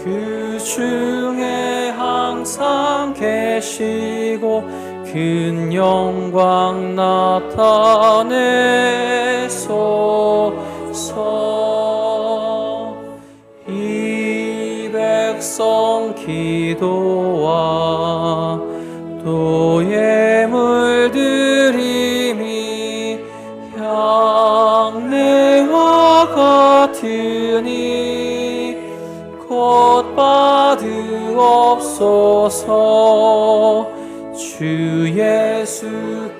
그 중에 항상 계시고 큰 영광 나타내소서. 이 백성 기도와 또 예물드림이 향내와 같으니 곧 받으옵소서. 주 예수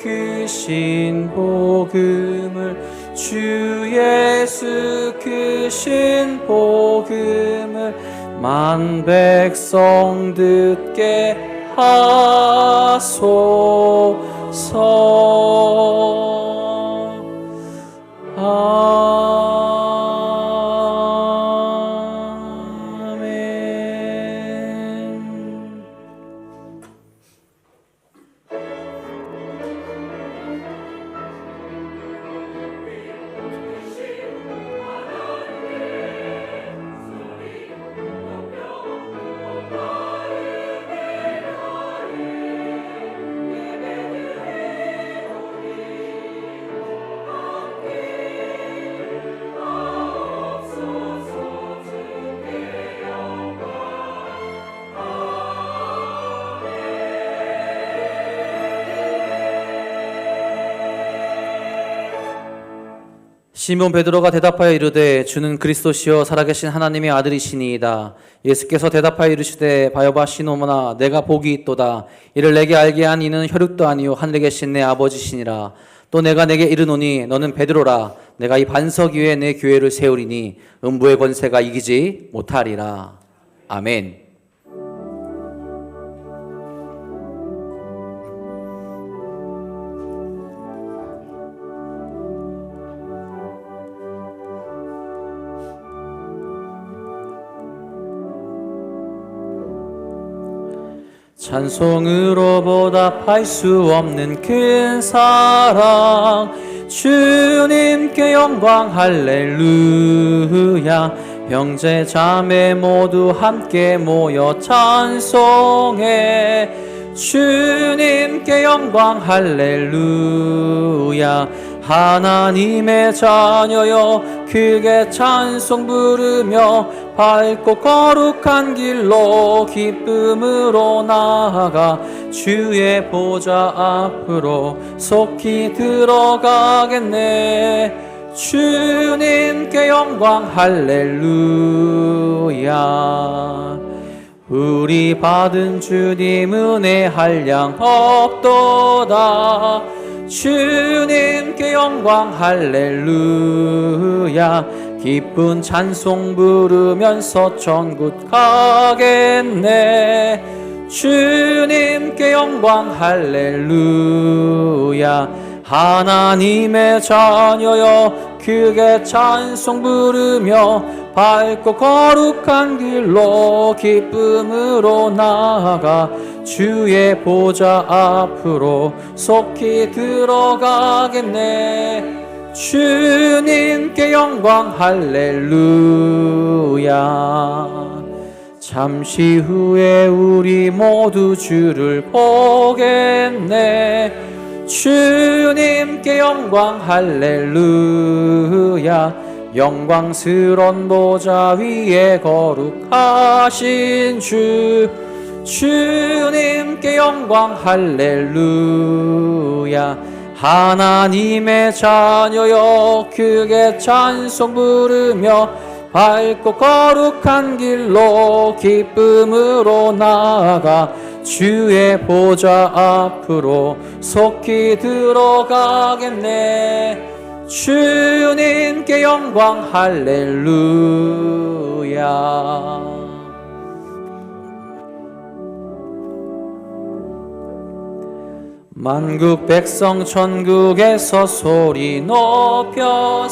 크신 복음을, 주 예수 크신 복음을 만 백성 듣게 하소서. 아멘. 시몬 베드로가 대답하여 이르되 주는 그리스도시요 살아계신 하나님의 아들이시니이다. 예수께서 대답하여 이르시되 바요바 시몬아 내가 복이 있도다. 이를 내게 알게 한 이는 혈육도 아니요 하늘에 계신 내 아버지시니라. 또 내가 내게 이르노니 너는 베드로라. 내가 이 반석 위에 내 교회를 세우리니 음부의 권세가 이기지 못하리라. 아멘. 찬송으로 보답할 수 없는 큰 사랑, 주님께 영광 할렐루야. 형제 자매 모두 함께 모여 찬송해. 주님께 영광 할렐루야. 하나님의 자녀여 크게 찬송 부르며 밝고 거룩한 길로 기쁨으로 나아가 주의 보좌 앞으로 속히 들어가겠네. 주님께 영광 할렐루야. 우리 받은 주님 은혜 한량 없도다. 주님께 영광 할렐루야. 기쁜 찬송 부르면서 천국 가겠네. 주님께 영광 할렐루야. 하나님의 자녀여 크게 찬송 부르며 밝고 거룩한 길로 기쁨으로 나아가 주의 보좌 앞으로 속히 들어가겠네. 주님께 영광 할렐루야. 잠시 후에 우리 모두 주를 보겠네. 주님께 영광 할렐루야. 영광스런 보좌 위에 거룩하신 주, 주님께 영광 할렐루야. 하나님의 자녀여 크게 찬송 부르며 밝고 거룩한 길로 기쁨으로 나아가 주의 보좌 앞으로 속히 들어가겠네. 주님께 영광 할렐루야. 만국 백성 천국에서 소리 높여서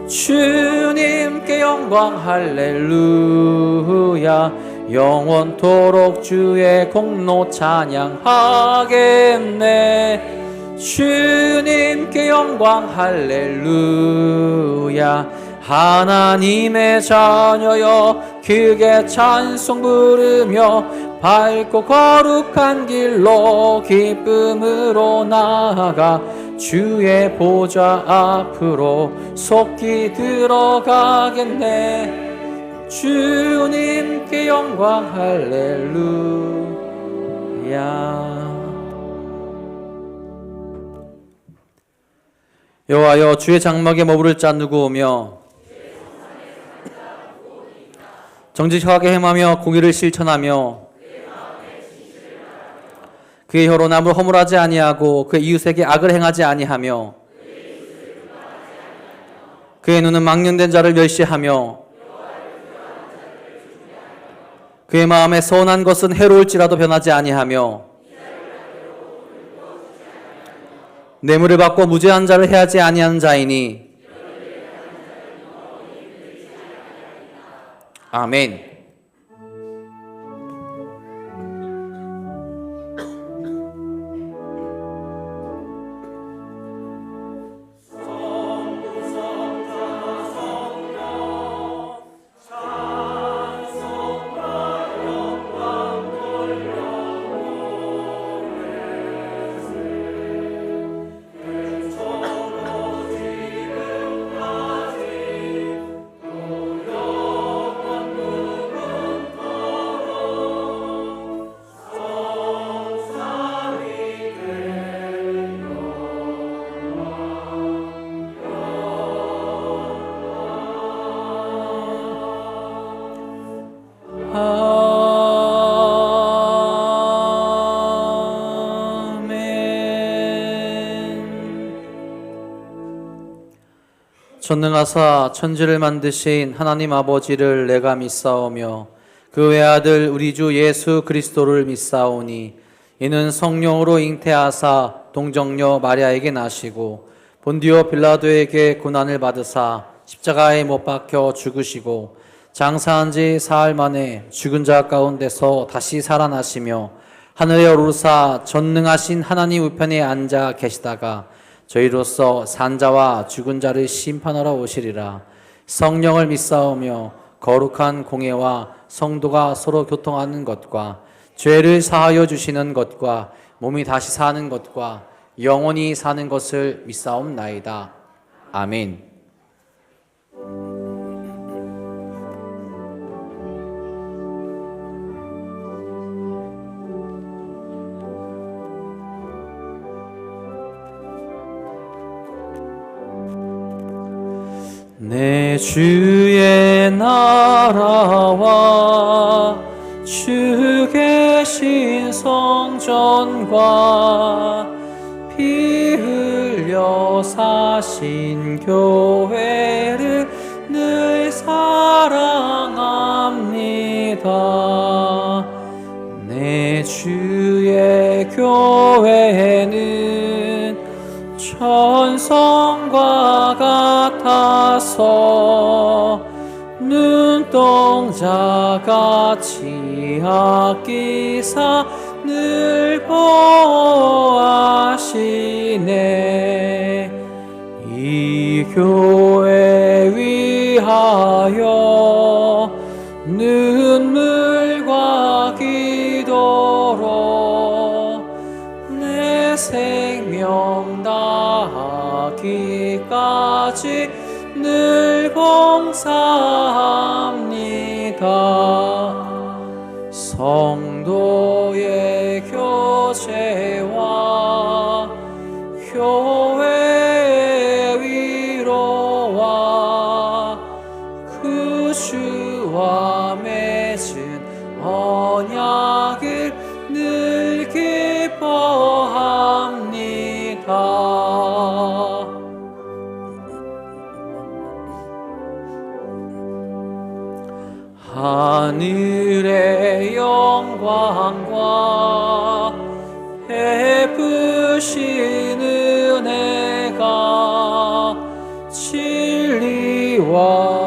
주님께 영광 할렐루야. 영원토록 주의 공로 찬양하겠네. 주님께 영광 할렐루야. 하나님의 자녀여 크게 찬송 부르며 밝고 거룩한 길로 기쁨으로 나아가 주의 보좌 앞으로 속히 들어가겠네. 주님께 영광 할렐루야. 여호와여 주의 장막에 머무를 자 누구오며 정직하게 행하며 공의를 실천하며 그의 혀로 남을 허물하지 아니하고 그의 이웃에게 악을 행하지 아니하며 그의 눈은 망령된 자를 멸시하며 그의 마음에 선한 것은 해로울지라도 변하지 아니하며 뇌물을 받고 무죄한 자를 해하지 아니하는 자이니 아멘. 전능하사 천지를 만드신 하나님 아버지를 내가 믿사오며 그 외아들 우리 주 예수 그리스도를 믿사오니 이는 성령으로 잉태하사 동정녀 마리아에게 나시고 본디오 빌라도에게 고난을 받으사 십자가에 못 박혀 죽으시고 장사한 지 사흘 만에 죽은 자 가운데서 다시 살아나시며 하늘에 오르사 전능하신 하나님 우편에 앉아 계시다가 저희로서 산자와 죽은 자를 심판하러 오시리라. 성령을 믿사오며 거룩한 공예와 성도가 서로 교통하는 것과 죄를 사하여 주시는 것과 몸이 다시 사는 것과 영원히 사는 것을 믿사옵나이다. 아멘. 내 주의 나라와 주 계신 성전과 피 흘려 사신 교회를 늘 사랑합니다. 내 주의 교회는 천성과 같아서 눈동자같이 아끼사 늘 보호하시네. 이 교회 위하여 눈물과 기도로 내 생명 다하기까지 늘 봉사합니다. 성도의 교제와 교회의 위로와 그 주와 맺은 언약을 늘 기뻐합니다. 하늘의 영광과 베푸신 은혜가 진리와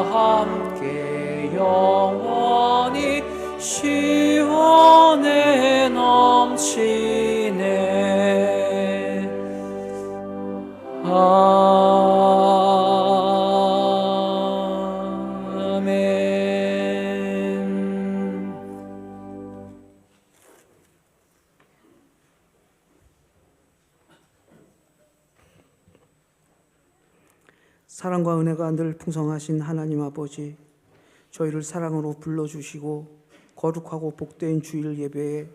함께 영원히 시원해 넘치네. 아멘. 사랑과 은혜가 늘 풍성하신 하나님 아버지, 저희를 사랑으로 불러주시고 거룩하고 복된 주일 예배에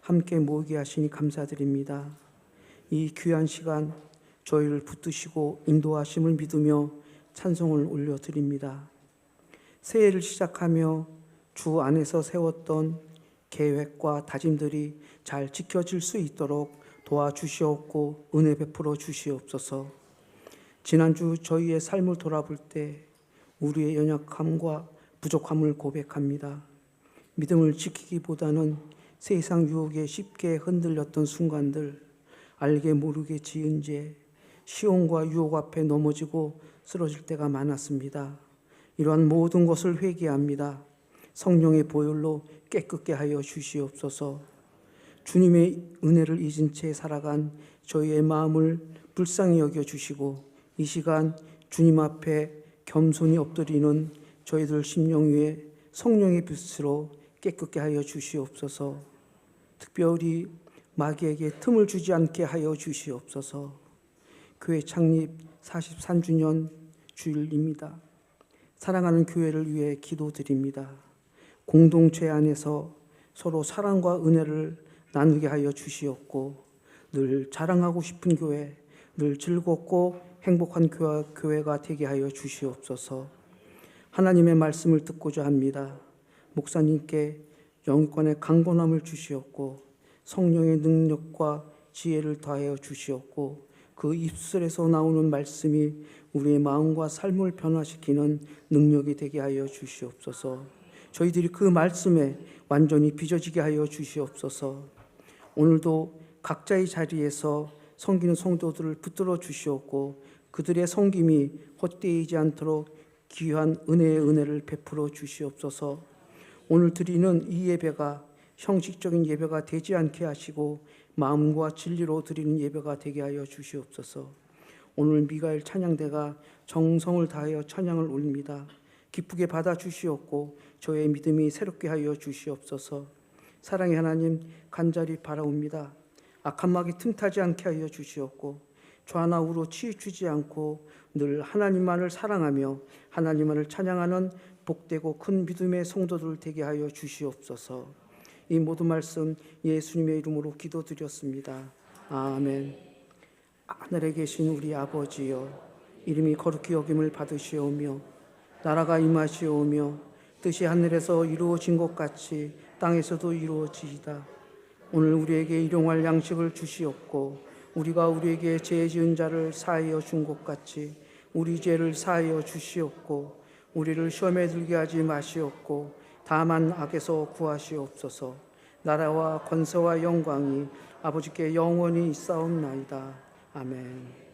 함께 모이게 하시니 감사드립니다. 이 귀한 시간 저희를 붙드시고 인도하심을 믿으며 찬송을 올려드립니다. 새해를 시작하며 주 안에서 세웠던 계획과 다짐들이 잘 지켜질 수 있도록 도와주시옵고 은혜 베풀어 주시옵소서. 지난주 저희의 삶을 돌아볼 때 우리의 연약함과 부족함을 고백합니다. 믿음을 지키기보다는 세상 유혹에 쉽게 흔들렸던 순간들, 알게 모르게 지은 죄, 시험과 유혹 앞에 넘어지고 쓰러질 때가 많았습니다. 이러한 모든 것을 회개합니다. 성령의 보혈로 깨끗게 하여 주시옵소서. 주님의 은혜를 잊은 채 살아간 저희의 마음을 불쌍히 여겨주시고 이 시간 주님 앞에 겸손히 엎드리는 저희들 심령 위에 성령의 빛으로 깨끗게 하여 주시옵소서. 특별히 마귀에게 틈을 주지 않게 하여 주시옵소서. 교회 창립 43주년 주일입니다. 사랑하는 교회를 위해 기도드립니다. 공동체 안에서 서로 사랑과 은혜를 나누게 하여 주시옵고 늘 자랑하고 싶은 교회, 늘 즐겁고 행복한 교회가 되게 하여 주시옵소서. 하나님의 말씀을 듣고자 합니다. 목사님께 영권의 강건함을 주시옵고 성령의 능력과 지혜를 더하여 주시옵고 그 입술에서 나오는 말씀이 우리의 마음과 삶을 변화시키는 능력이 되게 하여 주시옵소서. 저희들이 그 말씀에 완전히 빚어지게 하여 주시옵소서. 오늘도 각자의 자리에서 섬기는 성도들을 붙들어 주시옵고 그들의 섬김이 헛되이지 않도록 귀한 은혜의 은혜를 베풀어 주시옵소서. 오늘 드리는 이 예배가 형식적인 예배가 되지 않게 하시고 마음과 진리로 드리는 예배가 되게 하여 주시옵소서. 오늘 미가엘 찬양대가 정성을 다하여 찬양을 올립니다. 기쁘게 받아 주시옵고 저의 믿음이 새롭게 하여 주시옵소서. 사랑의 하나님 간절히 바라옵니다. 악한 마귀 틈타지 않게 하여 주시옵고 좌나 우로 치우치지 않고 늘 하나님만을 사랑하며 하나님만을 찬양하는 복되고 큰 믿음의 성도들 되게 하여 주시옵소서. 이 모든 말씀 예수님의 이름으로 기도드렸습니다. 아멘. 하늘에 계신 우리 아버지여, 이름이 거룩히 여김을 받으시오며 나라가 임하시오며 뜻이 하늘에서 이루어진 것 같이 땅에서도 이루어지이다. 오늘 우리에게 일용할 양식을 주시옵고 우리가 우리에게 죄 지은 자를 사하여 준 것 같이 우리 죄를 사하여 주시옵고 우리를 시험에 들게 하지 마시옵고 다만 악에서 구하시옵소서. 나라와 권세와 영광이 아버지께 영원히 있사옵나이다. 아멘.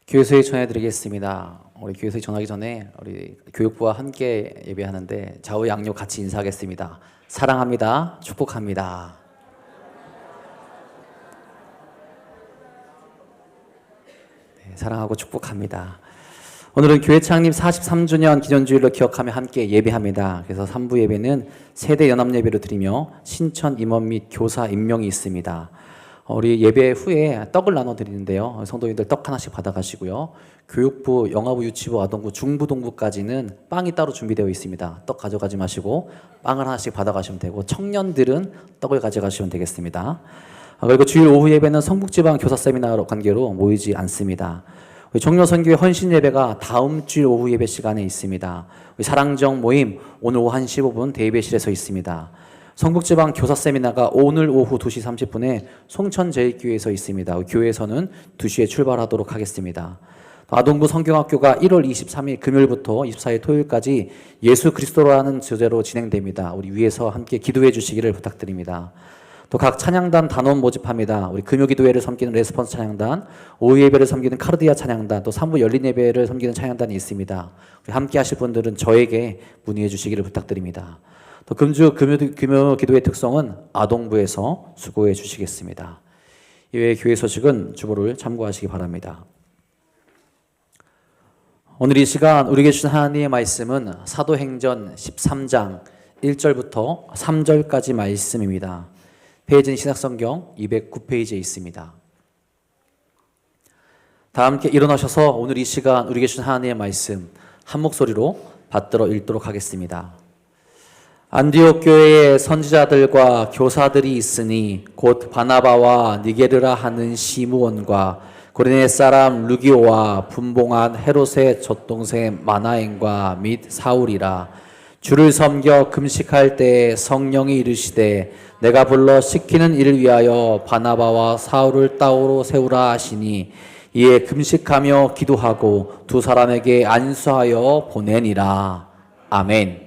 교회소에 전해드리겠습니다. 우리 교회소에 전하기 전에 우리 교육부와 함께 예배하는데 좌우 양옆 같이 인사하겠습니다. 사랑합니다. 축복합니다. 네, 사랑하고 축복합니다. 오늘은 교회 창립 43주년 기념주일로 기억하며 함께 예배합니다. 그래서 3부 예배는 세대 연합 예배로 드리며 신천 임원 및 교사 임명이 있습니다. 우리 예배 후에 떡을 나눠드리는데요. 성도님들 떡 하나씩 받아가시고요. 교육부, 영아부, 유치부, 아동부, 중부동부까지는 빵이 따로 준비되어 있습니다. 떡 가져가지 마시고 빵을 하나씩 받아가시면 되고 청년들은 떡을 가져가시면 되겠습니다. 그리고 주일 오후 예배는 성북지방 교사 세미나로 관계로 모이지 않습니다. 종려선교회 헌신 예배가 다음 주일 오후 예배 시간에 있습니다. 사랑정 모임 오늘 오후 1시 15분 대예배실에서 있습니다. 성북지방 교사 세미나가 오늘 오후 2시 30분에 송천제일교회에서 있습니다. 교회에서는 2시에 출발하도록 하겠습니다. 아동부 성경학교가 1월 23일 금요일부터 24일 토요일까지 예수 그리스도라는 주제로 진행됩니다. 우리 위에서 함께 기도해 주시기를 부탁드립니다. 또 각 찬양단 단원 모집합니다. 우리 금요기도회를 섬기는 레스폰스 찬양단, 오후 예배를 섬기는 카르디아 찬양단, 또 3부 열린 예배를 섬기는 찬양단이 있습니다. 우리 함께 하실 분들은 저에게 문의해 주시기를 부탁드립니다. 또 금주 금요기도회 특성은 아동부에서 수고해 주시겠습니다. 이외의 교회 소식은 주보를 참고하시기 바랍니다. 오늘 이 시간 우리에게 주신 하나님의 말씀은 사도행전 13장 1절부터 3절까지 말씀입니다. 페이지는 신약성경 209페이지에 있습니다. 다 함께 일어나셔서 오늘 이 시간 우리에게 주신 하나님의 말씀 한 목소리로 받들어 읽도록 하겠습니다. 안디옥 교회에 선지자들과 교사들이 있으니 곧 바나바와 니게르라 하는 시므온과 고레네 사람 루기오와 분봉한 헤롯의 젖동생 마나엔과 및 사울이라. 주를 섬겨 금식할 때에 성령이 이르시되 내가 불러 시키는 일을 위하여 바나바와 사울을 따오로 세우라 하시니 이에 금식하며 기도하고 두 사람에게 안수하여 보내니라. 아멘.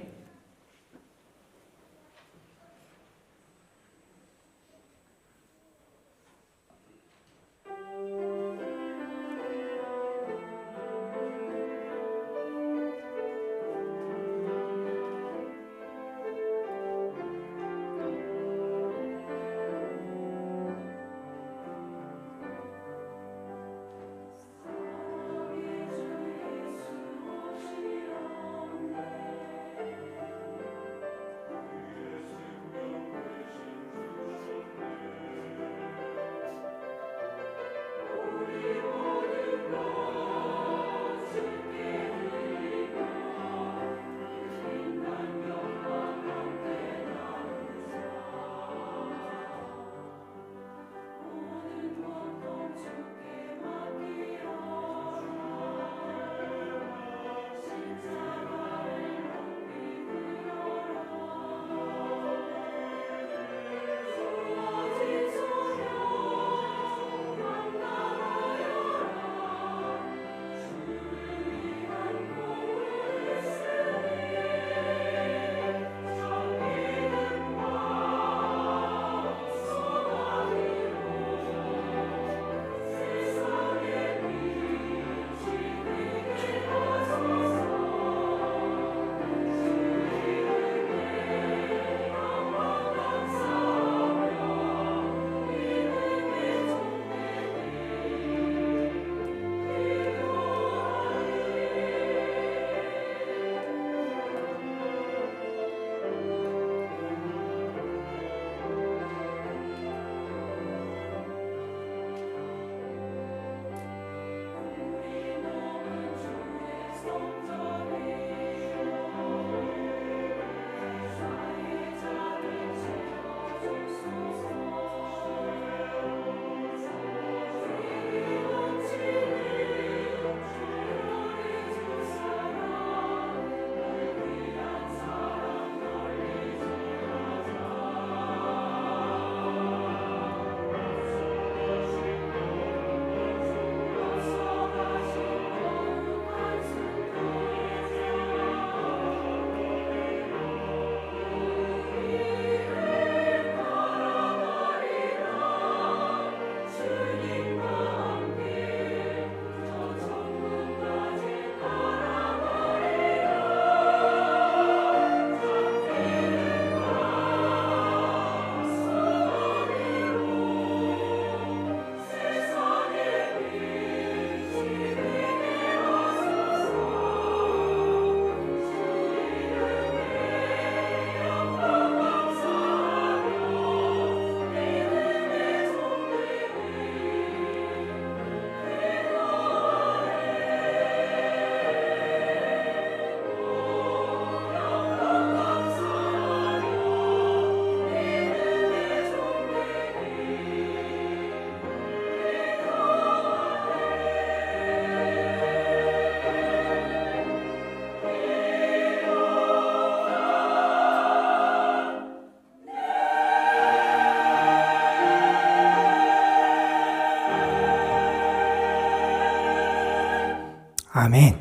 아멘.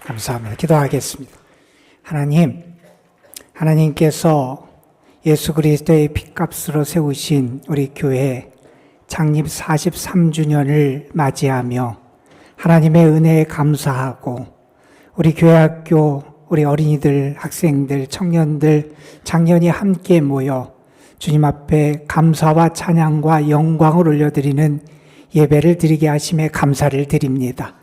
감사합니다. 기도하겠습니다. 하나님께서 예수 그리스도의 핏값으로 세우신 우리 교회 창립 43주년을 맞이하며 하나님의 은혜에 감사하고 우리 교회학교, 우리 어린이들, 학생들, 청년들, 장년이 함께 모여 주님 앞에 감사와 찬양과 영광을 올려드리는 예배를 드리게 하심에 감사를 드립니다.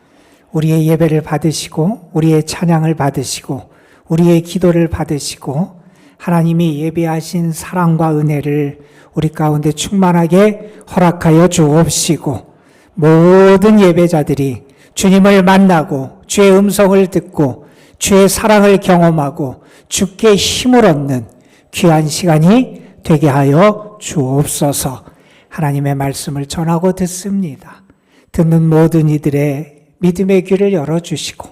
우리의 예배를 받으시고 우리의 찬양을 받으시고 우리의 기도를 받으시고 하나님이 예배하신 사랑과 은혜를 우리 가운데 충만하게 허락하여 주옵시고 모든 예배자들이 주님을 만나고 주의 음성을 듣고 주의 사랑을 경험하고 주께 힘을 얻는 귀한 시간이 되게 하여 주옵소서. 하나님의 말씀을 전하고 듣습니다. 듣는 모든 이들의 믿음의 귀를 열어주시고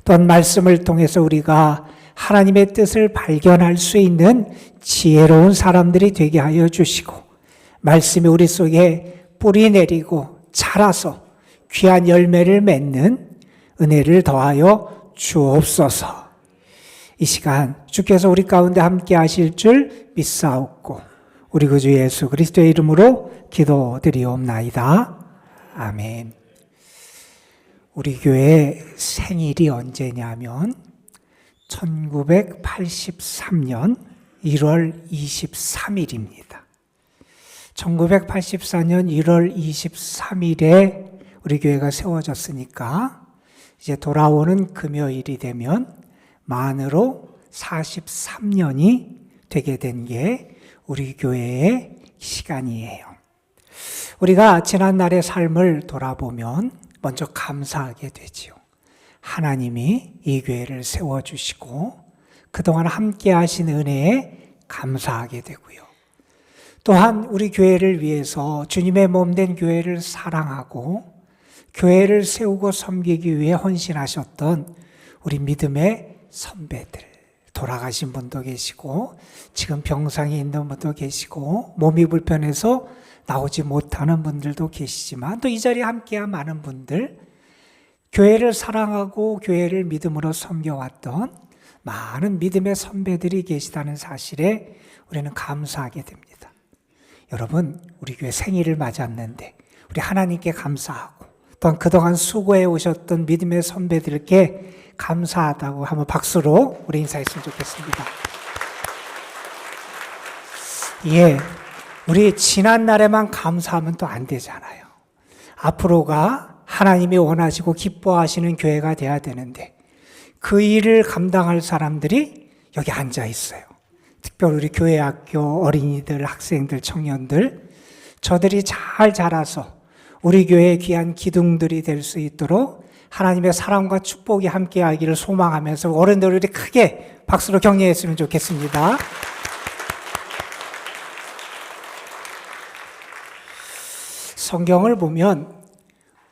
또한 말씀을 통해서 우리가 하나님의 뜻을 발견할 수 있는 지혜로운 사람들이 되게 하여 주시고 말씀이 우리 속에 뿌리 내리고 자라서 귀한 열매를 맺는 은혜를 더하여 주옵소서. 이 시간 주께서 우리 가운데 함께 하실 줄 믿사옵고 우리 구주 예수 그리스도의 이름으로 기도드리옵나이다. 아멘. 우리 교회 생일이 언제냐면 1983년 1월 23일입니다. 1984년 1월 23일에 우리 교회가 세워졌으니까 이제 돌아오는 금요일이 되면 만으로 43년이 되게 된 게 우리 교회의 시간이에요. 우리가 지난날의 삶을 돌아보면 먼저 감사하게 되지요. 하나님이 이 교회를 세워주시고 그동안 함께 하신 은혜에 감사하게 되고요. 또한 우리 교회를 위해서 주님의 몸된 교회를 사랑하고 교회를 세우고 섬기기 위해 헌신하셨던 우리 믿음의 선배들, 돌아가신 분도 계시고 지금 병상에 있는 분도 계시고 몸이 불편해서 나오지 못하는 분들도 계시지만 또 이 자리에 함께한 많은 분들, 교회를 사랑하고 교회를 믿음으로 섬겨왔던 많은 믿음의 선배들이 계시다는 사실에 우리는 감사하게 됩니다. 여러분, 우리 교회 생일을 맞았는데 우리 하나님께 감사하고 또한 그동안 수고해 오셨던 믿음의 선배들께 감사하다고 한번 박수로 우리 인사했으면 좋겠습니다. 예, 우리 지난 날에만 감사하면 또 안 되잖아요. 앞으로가 하나님이 원하시고 기뻐하시는 교회가 돼야 되는데 그 일을 감당할 사람들이 여기 앉아 있어요. 특별히 우리 교회 학교 어린이들, 학생들, 청년들, 저들이 잘 자라서 우리 교회의 귀한 기둥들이 될 수 있도록 하나님의 사랑과 축복이 함께하기를 소망하면서 어른들이 크게 박수로 격려했으면 좋겠습니다. 성경을 보면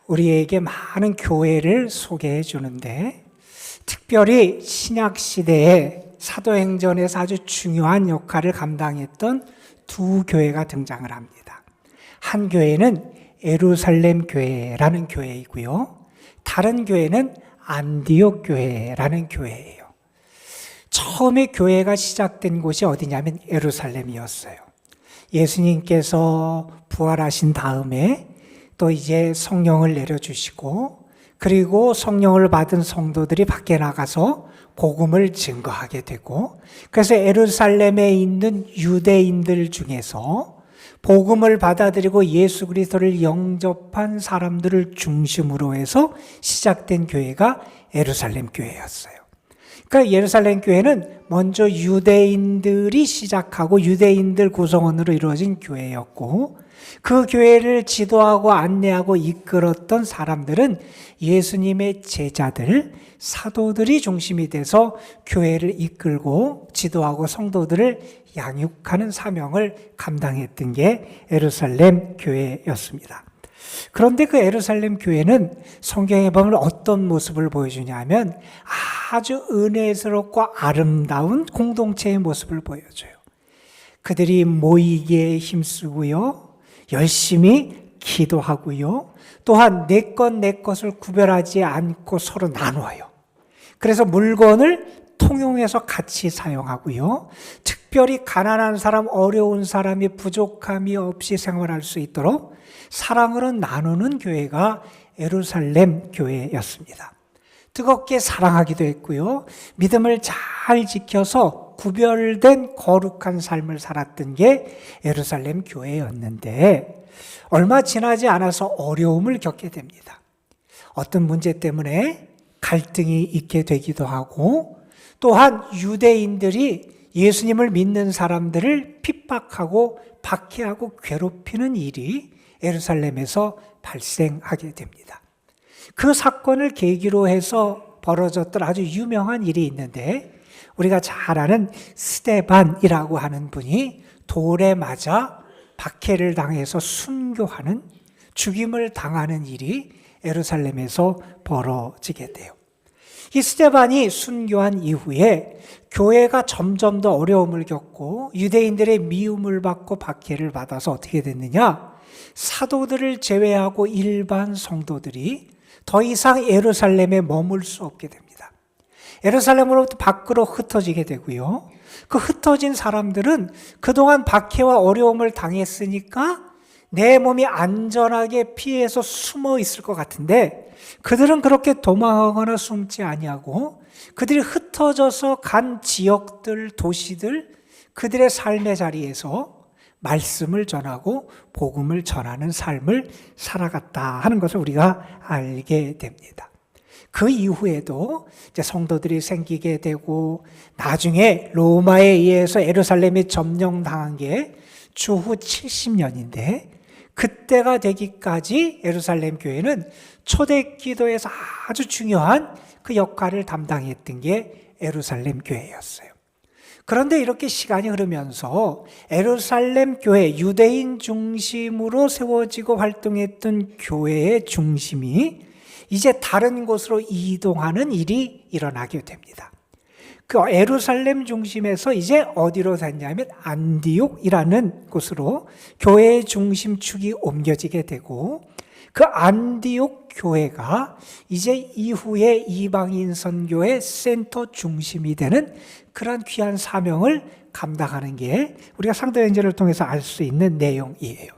우리에게 많은 교회를 소개해 주는데 특별히 신약 시대에 사도행전에서 아주 중요한 역할을 감당했던 두 교회가 등장을 합니다. 한 교회는 예루살렘 교회라는 교회이고요. 다른 교회는 안디옥 교회라는 교회예요. 처음에 교회가 시작된 곳이 어디냐면 예루살렘이었어요. 예수님께서 부활하신 다음에 또 이제 성령을 내려주시고 그리고 성령을 받은 성도들이 밖에 나가서 복음을 증거하게 되고 그래서 예루살렘에 있는 유대인들 중에서 복음을 받아들이고 예수 그리스도를 영접한 사람들을 중심으로 해서 시작된 교회가 예루살렘 교회였어요. 그러니까 예루살렘 교회는 먼저 유대인들이 시작하고 유대인들 구성원으로 이루어진 교회였고 그 교회를 지도하고 안내하고 이끌었던 사람들은 예수님의 제자들, 사도들이 중심이 돼서 교회를 이끌고 지도하고 성도들을 양육하는 사명을 감당했던 게 예루살렘 교회였습니다. 그런데 그 예루살렘 교회는 성경에 보면 어떤 모습을 보여주냐면 아주 은혜스럽고 아름다운 공동체의 모습을 보여줘요. 그들이 모이기에 힘쓰고요. 열심히 기도하고요. 또한 내 것을 구별하지 않고 서로 나눠요. 그래서 물건을 통용해서 같이 사용하고요. 특별히 가난한 사람, 어려운 사람이 부족함이 없이 생활할 수 있도록 사랑으로 나누는 교회가 예루살렘 교회였습니다. 뜨겁게 사랑하기도 했고요. 믿음을 잘 지켜서 구별된 거룩한 삶을 살았던 게 예루살렘 교회였는데 얼마 지나지 않아서 어려움을 겪게 됩니다. 어떤 문제 때문에 갈등이 있게 되기도 하고 또한 유대인들이 예수님을 믿는 사람들을 핍박하고 박해하고 괴롭히는 일이 예루살렘에서 발생하게 됩니다. 그 사건을 계기로 해서 벌어졌던 아주 유명한 일이 있는데 우리가 잘 아는 스데반이라고 하는 분이 돌에 맞아 박해를 당해서 순교하는 죽임을 당하는 일이 예루살렘에서 벌어지게 돼요. 이 스데반이 순교한 이후에 교회가 점점 더 어려움을 겪고 유대인들의 미움을 받고 박해를 받아서 어떻게 됐느냐? 사도들을 제외하고 일반 성도들이 더 이상 예루살렘에 머물 수 없게 됩니다. 예루살렘으로부터 밖으로 흩어지게 되고요. 그 흩어진 사람들은 그동안 박해와 어려움을 당했으니까 내 몸이 안전하게 피해서 숨어 있을 것 같은데 그들은 그렇게 도망하거나 숨지 아니하고 그들이 흩어져서 간 지역들, 도시들, 그들의 삶의 자리에서 말씀을 전하고 복음을 전하는 삶을 살아갔다 하는 것을 우리가 알게 됩니다. 그 이후에도 이제 성도들이 생기게 되고 나중에 로마에 의해서 예루살렘이 점령당한 게 주후 70년인데 그때가 되기까지 예루살렘 교회는 초대기도에서 아주 중요한 그 역할을 담당했던 게 예루살렘 교회였어요. 그런데 이렇게 시간이 흐르면서 예루살렘 교회, 유대인 중심으로 세워지고 활동했던 교회의 중심이 이제 다른 곳으로 이동하는 일이 일어나게 됩니다. 그 예루살렘 중심에서 이제 어디로 됐냐면 안디옥이라는 곳으로 교회의 중심축이 옮겨지게 되고 그 안디옥 교회가 이제 이후에 이방인 선교의 센터 중심이 되는 그런 귀한 사명을 감당하는 게 우리가 사도행전을 통해서 알 수 있는 내용이에요.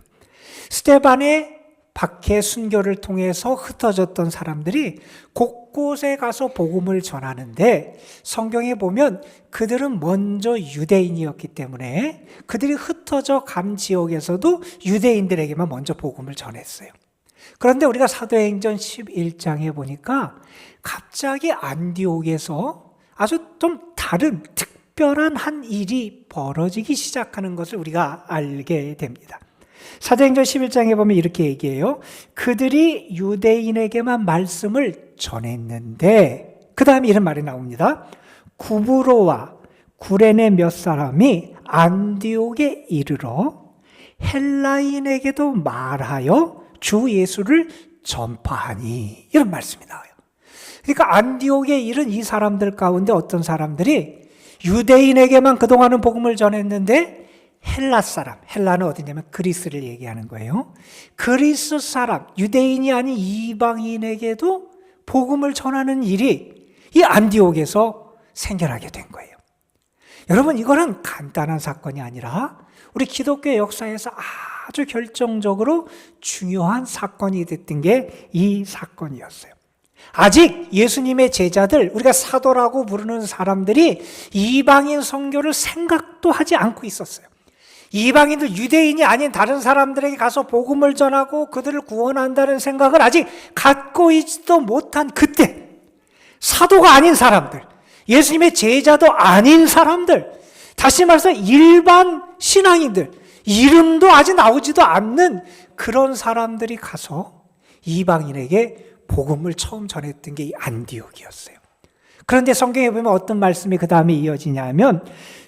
스데반의 박해 순교를 통해서 흩어졌던 사람들이 곳곳에 가서 복음을 전하는데 성경에 보면 그들은 먼저 유대인이었기 때문에 그들이 흩어져 간 지역에서도 유대인들에게만 먼저 복음을 전했어요. 그런데 우리가 사도행전 11장에 보니까 갑자기 안디옥에서 아주 좀 다른 특별한 한 일이 벌어지기 시작하는 것을 우리가 알게 됩니다. 사도행전 11장에 보면 이렇게 얘기해요. 그들이 유대인에게만 말씀을 전했는데 그 다음에 이런 말이 나옵니다. 구브로와 구레네 몇 사람이 안디옥에 이르러 헬라인에게도 말하여 주 예수를 전파하니 이런 말씀이 나와요. 그러니까 안디옥에 이른 이 사람들 가운데 어떤 사람들이 유대인에게만 그동안은 복음을 전했는데 헬라 사람, 헬라는 어디냐면 그리스를 얘기하는 거예요. 그리스 사람, 유대인이 아닌 이방인에게도 복음을 전하는 일이 이 안디옥에서 생겨나게 된 거예요. 여러분, 이거는 간단한 사건이 아니라 우리 기독교 역사에서 아주 결정적으로 중요한 사건이 됐던 게 이 사건이었어요. 아직 예수님의 제자들, 우리가 사도라고 부르는 사람들이 이방인 선교를 생각도 하지 않고 있었어요. 이방인들, 유대인이 아닌 다른 사람들에게 가서 복음을 전하고 그들을 구원한다는 생각을 아직 갖고 있지도 못한 그때 사도가 아닌 사람들, 예수님의 제자도 아닌 사람들, 다시 말해서 일반 신앙인들, 이름도 아직 나오지도 않는 그런 사람들이 가서 이방인에게 복음을 처음 전했던 게 이 안디옥이었어요. 그런데 성경에 보면 어떤 말씀이 그 다음에 이어지냐면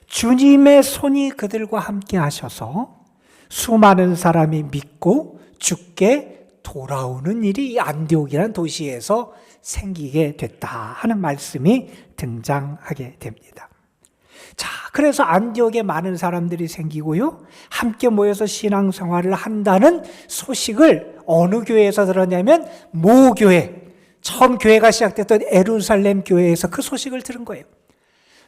주님의 손이 그들과 함께 하셔서 수많은 사람이 믿고 죽게 돌아오는 일이 이 안디옥이라는 도시에서 생기게 됐다 하는 말씀이 등장하게 됩니다. 자, 그래서 안디옥에 많은 사람들이 생기고요. 함께 모여서 신앙생활을 한다는 소식을 어느 교회에서 들었냐면 모교회, 처음 교회가 시작됐던 예루살렘 교회에서 그 소식을 들은 거예요.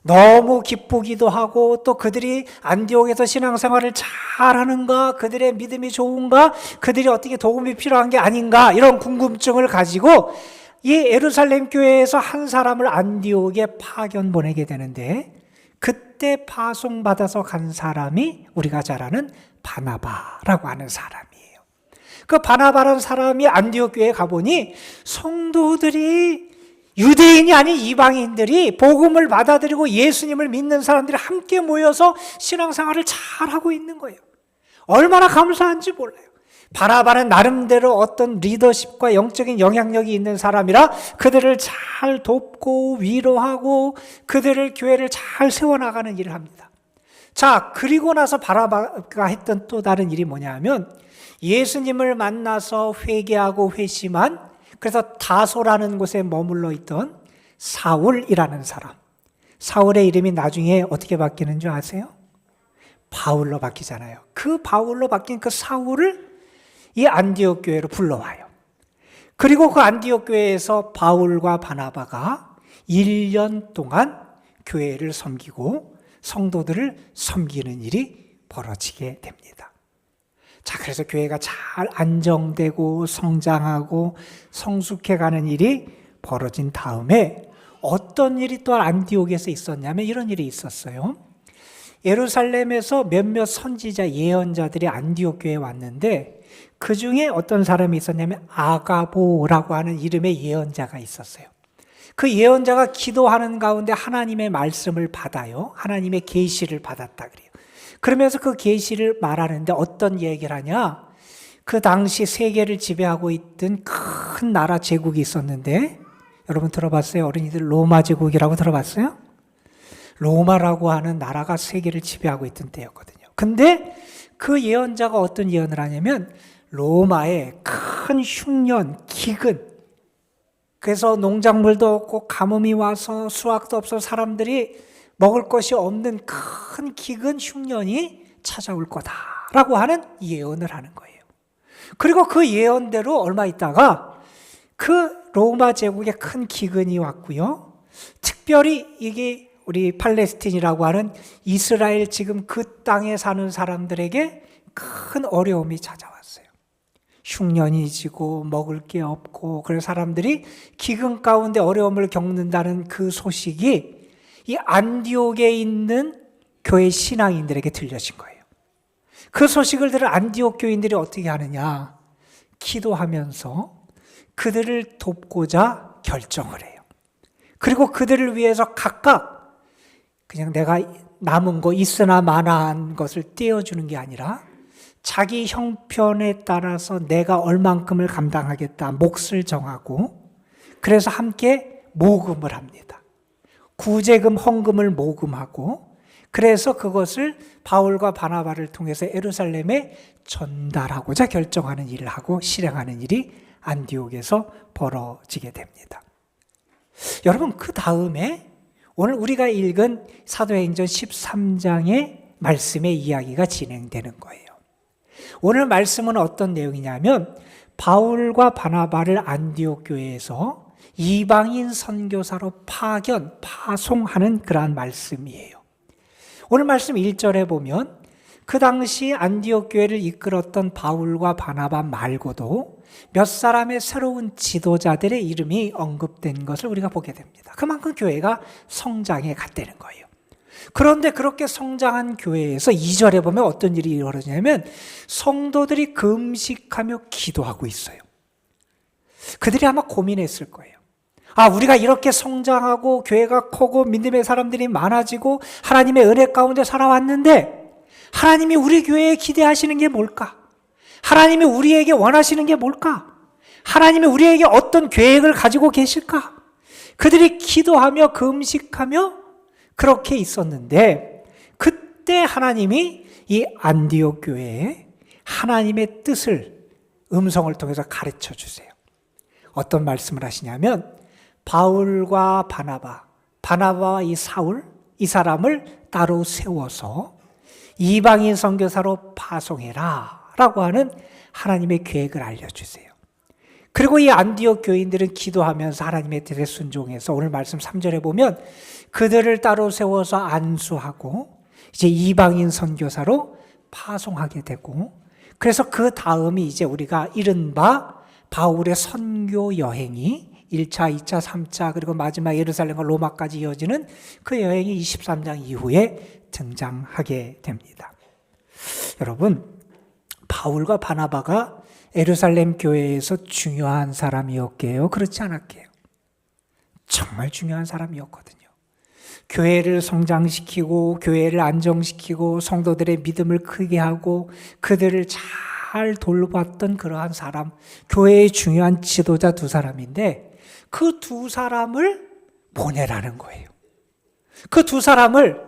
너무 기쁘기도 하고 또 그들이 안디옥에서 신앙생활을 잘하는가, 그들의 믿음이 좋은가, 그들이 어떻게 도움이 필요한 게 아닌가 이런 궁금증을 가지고 이 예루살렘 교회에서 한 사람을 안디옥에 파견 보내게 되는데 그때 파송받아서 간 사람이 우리가 잘 아는 바나바라고 하는 사람이에요. 그 바나바라는 사람이 안디옥 교회에 가보니 성도들이 유대인이 아닌 이방인들이 복음을 받아들이고 예수님을 믿는 사람들이 함께 모여서 신앙생활을 잘하고 있는 거예요. 얼마나 감사한지 몰라요. 바나바는 나름대로 어떤 리더십과 영적인 영향력이 있는 사람이라 그들을 잘 돕고 위로하고 그들을 교회를 잘 세워나가는 일을 합니다. 자, 그리고 나서 바나바가 했던 또 다른 일이 뭐냐면 예수님을 만나서 회개하고 회심한, 그래서 다소라는 곳에 머물러 있던 사울이라는 사람, 사울의 이름이 나중에 어떻게 바뀌는 줄 아세요? 바울로 바뀌잖아요. 그 바울로 바뀐 그 사울을 이 안디옥 교회로 불러와요. 그리고 그 안디옥 교회에서 바울과 바나바가 1년 동안 교회를 섬기고 성도들을 섬기는 일이 벌어지게 됩니다. 자, 그래서 교회가 잘 안정되고 성장하고 성숙해가는 일이 벌어진 다음에 어떤 일이 또 안디옥에서 있었냐면 이런 일이 있었어요. 예루살렘에서 몇몇 선지자 예언자들이 안디옥 교회에 왔는데 그 중에 어떤 사람이 있었냐면 아가보라고 하는 이름의 예언자가 있었어요. 그 예언자가 기도하는 가운데 하나님의 말씀을 받아요. 하나님의 계시를 받았다 그래요. 그러면서 그 계시를 말하는데 어떤 얘기를 하냐? 그 당시 세계를 지배하고 있던 큰 나라 제국이 있었는데 여러분 들어봤어요? 어린이들 로마 제국이라고 들어봤어요? 로마라고 하는 나라가 세계를 지배하고 있던 때였거든요. 근데 그 예언자가 어떤 예언을 하냐면 로마에 큰 흉년, 기근, 그래서 농작물도 없고 가뭄이 와서 수확도 없어 사람들이 먹을 것이 없는 큰 기근 흉년이 찾아올 거다라고 하는 예언을 하는 거예요. 그리고 그 예언대로 얼마 있다가 그 로마 제국에 큰 기근이 왔고요. 특별히 이게 우리 팔레스틴이라고 하는 이스라엘 지금 그 땅에 사는 사람들에게 큰 어려움이 찾아왔어요. 흉년이 지고 먹을 게 없고 그래서 사람들이 기근 가운데 어려움을 겪는다는 그 소식이 이 안디옥에 있는 교회 신앙인들에게 들려진 거예요. 그 소식을 들은 안디옥 교인들이 어떻게 하느냐? 기도하면서 그들을 돕고자 결정을 해요. 그리고 그들을 위해서 각각 그냥 내가 남은 거 있으나 마나한 것을 떼어주는 게 아니라 자기 형편에 따라서 내가 얼만큼을 감당하겠다 몫을 정하고 그래서 함께 모금을 합니다. 구제금, 헌금을 모금하고 그래서 그것을 바울과 바나바를 통해서 예루살렘에 전달하고자 결정하는 일을 하고 실행하는 일이 안디옥에서 벌어지게 됩니다. 여러분 그 다음에 오늘 우리가 읽은 사도행전 13장의 말씀의 이야기가 진행되는 거예요. 오늘 말씀은 어떤 내용이냐면 바울과 바나바를 안디옥 교회에서 이방인 선교사로 파송하는 그러한 말씀이에요. 오늘 말씀 1절에 보면 그 당시 안디옥 교회를 이끌었던 바울과 바나바 말고도 몇 사람의 새로운 지도자들의 이름이 언급된 것을 우리가 보게 됩니다. 그만큼 교회가 성장해 갔다는 거예요. 그런데 그렇게 성장한 교회에서 2절에 보면 어떤 일이 일어나냐면 성도들이 금식하며 기도하고 있어요. 그들이 아마 고민했을 거예요. 우리가 이렇게 성장하고 교회가 크고 믿음의 사람들이 많아지고 하나님의 은혜 가운데 살아왔는데 하나님이 우리 교회에 기대하시는 게 뭘까? 하나님이 우리에게 원하시는 게 뭘까? 하나님이 우리에게 어떤 계획을 가지고 계실까? 그들이 기도하며 금식하며 그렇게 있었는데 그때 하나님이 이 안디옥 교회에 하나님의 뜻을 음성을 통해서 가르쳐 주세요. 어떤 말씀을 하시냐면 바울과 바나바와 이 사울, 이 사람을 따로 세워서 이방인 선교사로 파송해라 라고 하는 하나님의 계획을 알려주세요. 그리고 이 안디옥 교인들은 기도하면서 하나님의 뜻에 순종해서 오늘 말씀 3절에 보면 그들을 따로 세워서 안수하고 이제 이방인 선교사로 파송하게 되고, 그래서 그 다음이 이제 우리가 이른바 바울의 선교 여행이 1차, 2차, 3차 그리고 마지막 예루살렘과 로마까지 이어지는 그 여행이 23장 이후에 등장하게 됩니다. 여러분, 바울과 바나바가 예루살렘 교회에서 중요한 사람이었게요? 그렇지 않았게요? 정말 중요한 사람이었거든요. 교회를 성장시키고 교회를 안정시키고 성도들의 믿음을 크게 하고 그들을 잘 돌봤던 그러한 사람, 교회의 중요한 지도자 두 사람인데 그 두 사람을 보내라는 거예요. 그 두 사람을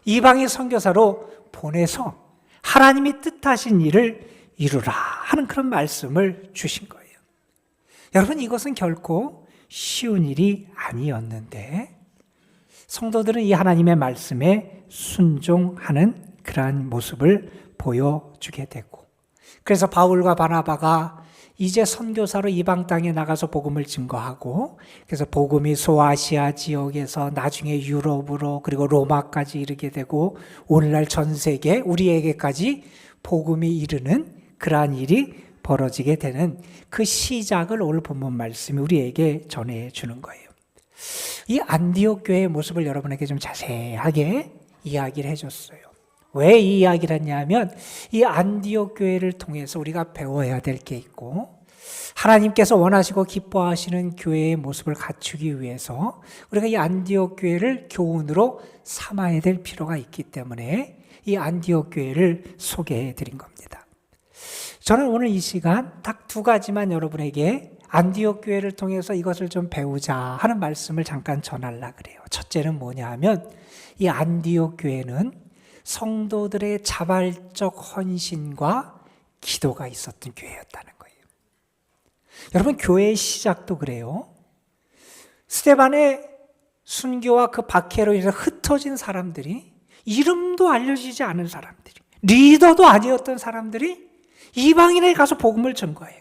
이방인 선교사로 보내서 하나님이 뜻하신 일을 이루라 하는 그런 말씀을 주신 거예요. 여러분, 이것은 결코 쉬운 일이 아니었는데 성도들은 이 하나님의 말씀에 순종하는 그러한 모습을 보여주게 되고, 그래서 바울과 바나바가 이제 선교사로 이방 땅에 나가서 복음을 증거하고, 그래서 복음이 소아시아 지역에서 나중에 유럽으로 그리고 로마까지 이르게 되고 오늘날 전 세계 우리에게까지 복음이 이르는 그러한 일이 벌어지게 되는 그 시작을 오늘 본문 말씀이 우리에게 전해주는 거예요. 이 안디옥 교회의 모습을 여러분에게 좀 자세하게 이야기를 해줬어요. 왜 이 이야기를 했냐면 이 안디옥 교회를 통해서 우리가 배워야 될 게 있고 하나님께서 원하시고 기뻐하시는 교회의 모습을 갖추기 위해서 우리가 이 안디옥 교회를 교훈으로 삼아야 될 필요가 있기 때문에 이 안디옥 교회를 소개해 드린 겁니다. 저는 오늘 이 시간 딱 두 가지만 여러분에게 안디옥 교회를 통해서 이것을 좀 배우자 하는 말씀을 잠깐 전하려고 그래요. 첫째는 뭐냐 하면 이 안디옥 교회는 성도들의 자발적 헌신과 기도가 있었던 교회였다는 거예요. 여러분, 교회의 시작도 그래요. 스데반의 순교와 그 박해로 인해서 흩어진 사람들이, 이름도 알려지지 않은 사람들이, 리더도 아니었던 사람들이 이방인에 가서 복음을 전거해요.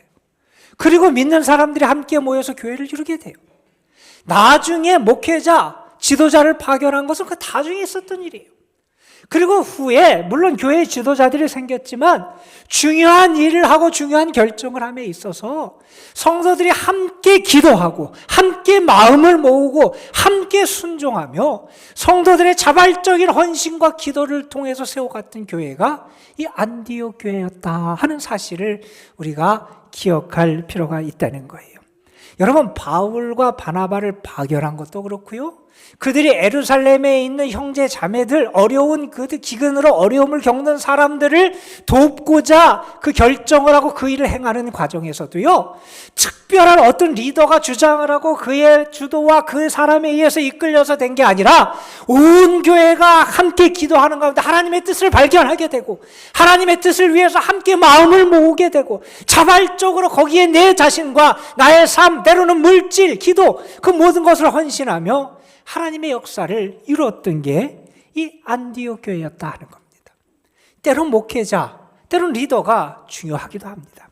그리고 믿는 사람들이 함께 모여서 교회를 이루게 돼요. 나중에 목회자, 지도자를 파견한 것은 그 나중에 있었던 일이에요. 그리고 후에 물론 교회 지도자들이 생겼지만 중요한 일을 하고 중요한 결정을 함에 있어서 성도들이 함께 기도하고 함께 마음을 모으고 함께 순종하며 성도들의 자발적인 헌신과 기도를 통해서 세워갔던 교회가 이 안디옥 교회였다 하는 사실을 우리가 기억할 필요가 있다는 거예요. 여러분, 바울과 바나바를 파견한 것도 그렇고요. 그들이 예루살렘에 있는 형제 자매들, 어려운 그들 기근으로 어려움을 겪는 사람들을 돕고자 그 결정을 하고 그 일을 행하는 과정에서도요, 특별한 어떤 리더가 주장을 하고 그의 주도와 그 사람에 의해서 이끌려서 된 게 아니라 온 교회가 함께 기도하는 가운데 하나님의 뜻을 발견하게 되고 하나님의 뜻을 위해서 함께 마음을 모으게 되고 자발적으로 거기에 내 자신과 나의 삶, 때로는 물질, 기도 그 모든 것을 헌신하며 하나님의 역사를 이루었던 게 이 안디옥 교회였다 하는 겁니다. 때론 목회자, 때론 리더가 중요하기도 합니다.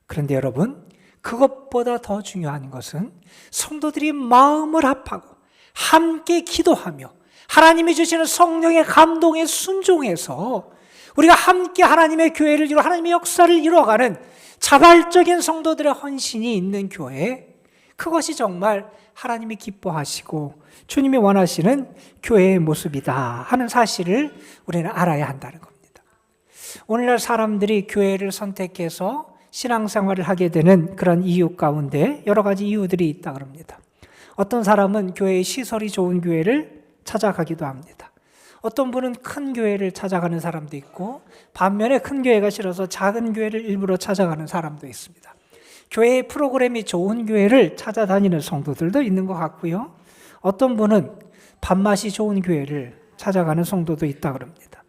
그런데 여러분, 그것보다 더 중요한 것은 성도들이 마음을 합하고 함께 기도하며 하나님이 주시는 성령의 감동에 순종해서 우리가 함께 하나님의 교회를 이루어 하나님의 역사를 이루어가는 자발적인 성도들의 헌신이 있는 교회, 그것이 정말 하나님이 기뻐하시고 주님이 원하시는 교회의 모습이다 하는 사실을 우리는 알아야 한다는 겁니다. 오늘날 사람들이 교회를 선택해서 신앙생활을 하게 되는 그런 이유 가운데 여러 가지 이유들이 있다고 합니다. 어떤 사람은 교회의 시설이 좋은 교회를 찾아가기도 합니다. 어떤 분은 큰 교회를 찾아가는 사람도 있고 반면에 큰 교회가 싫어서 작은 교회를 일부러 찾아가는 사람도 있습니다. 교회의 프로그램이 좋은 교회를 찾아다니는 성도들도 있는 것 같고요. 어떤 분은 밥맛이 좋은 교회를 찾아가는 성도도 있다고 합니다.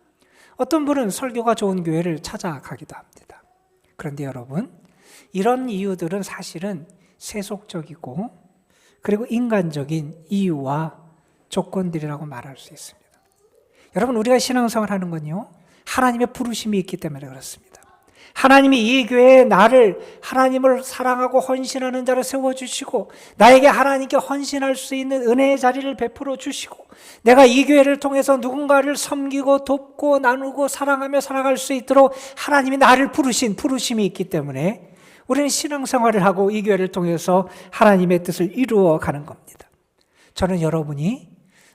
어떤 분은 설교가 좋은 교회를 찾아가기도 합니다. 그런데 여러분, 이런 이유들은 사실은 세속적이고 그리고 인간적인 이유와 조건들이라고 말할 수 있습니다. 여러분, 우리가 신앙생활 하는 건요, 하나님의 부르심이 있기 때문에 그렇습니다. 하나님이 이 교회에 나를 하나님을 사랑하고 헌신하는 자로 세워주시고 나에게 하나님께 헌신할 수 있는 은혜의 자리를 베풀어 주시고 내가 이 교회를 통해서 누군가를 섬기고 돕고 나누고 사랑하며 살아갈 수 있도록 하나님이 나를 부르신 부르심이 있기 때문에 우리는 신앙생활을 하고 이 교회를 통해서 하나님의 뜻을 이루어가는 겁니다. 저는 여러분이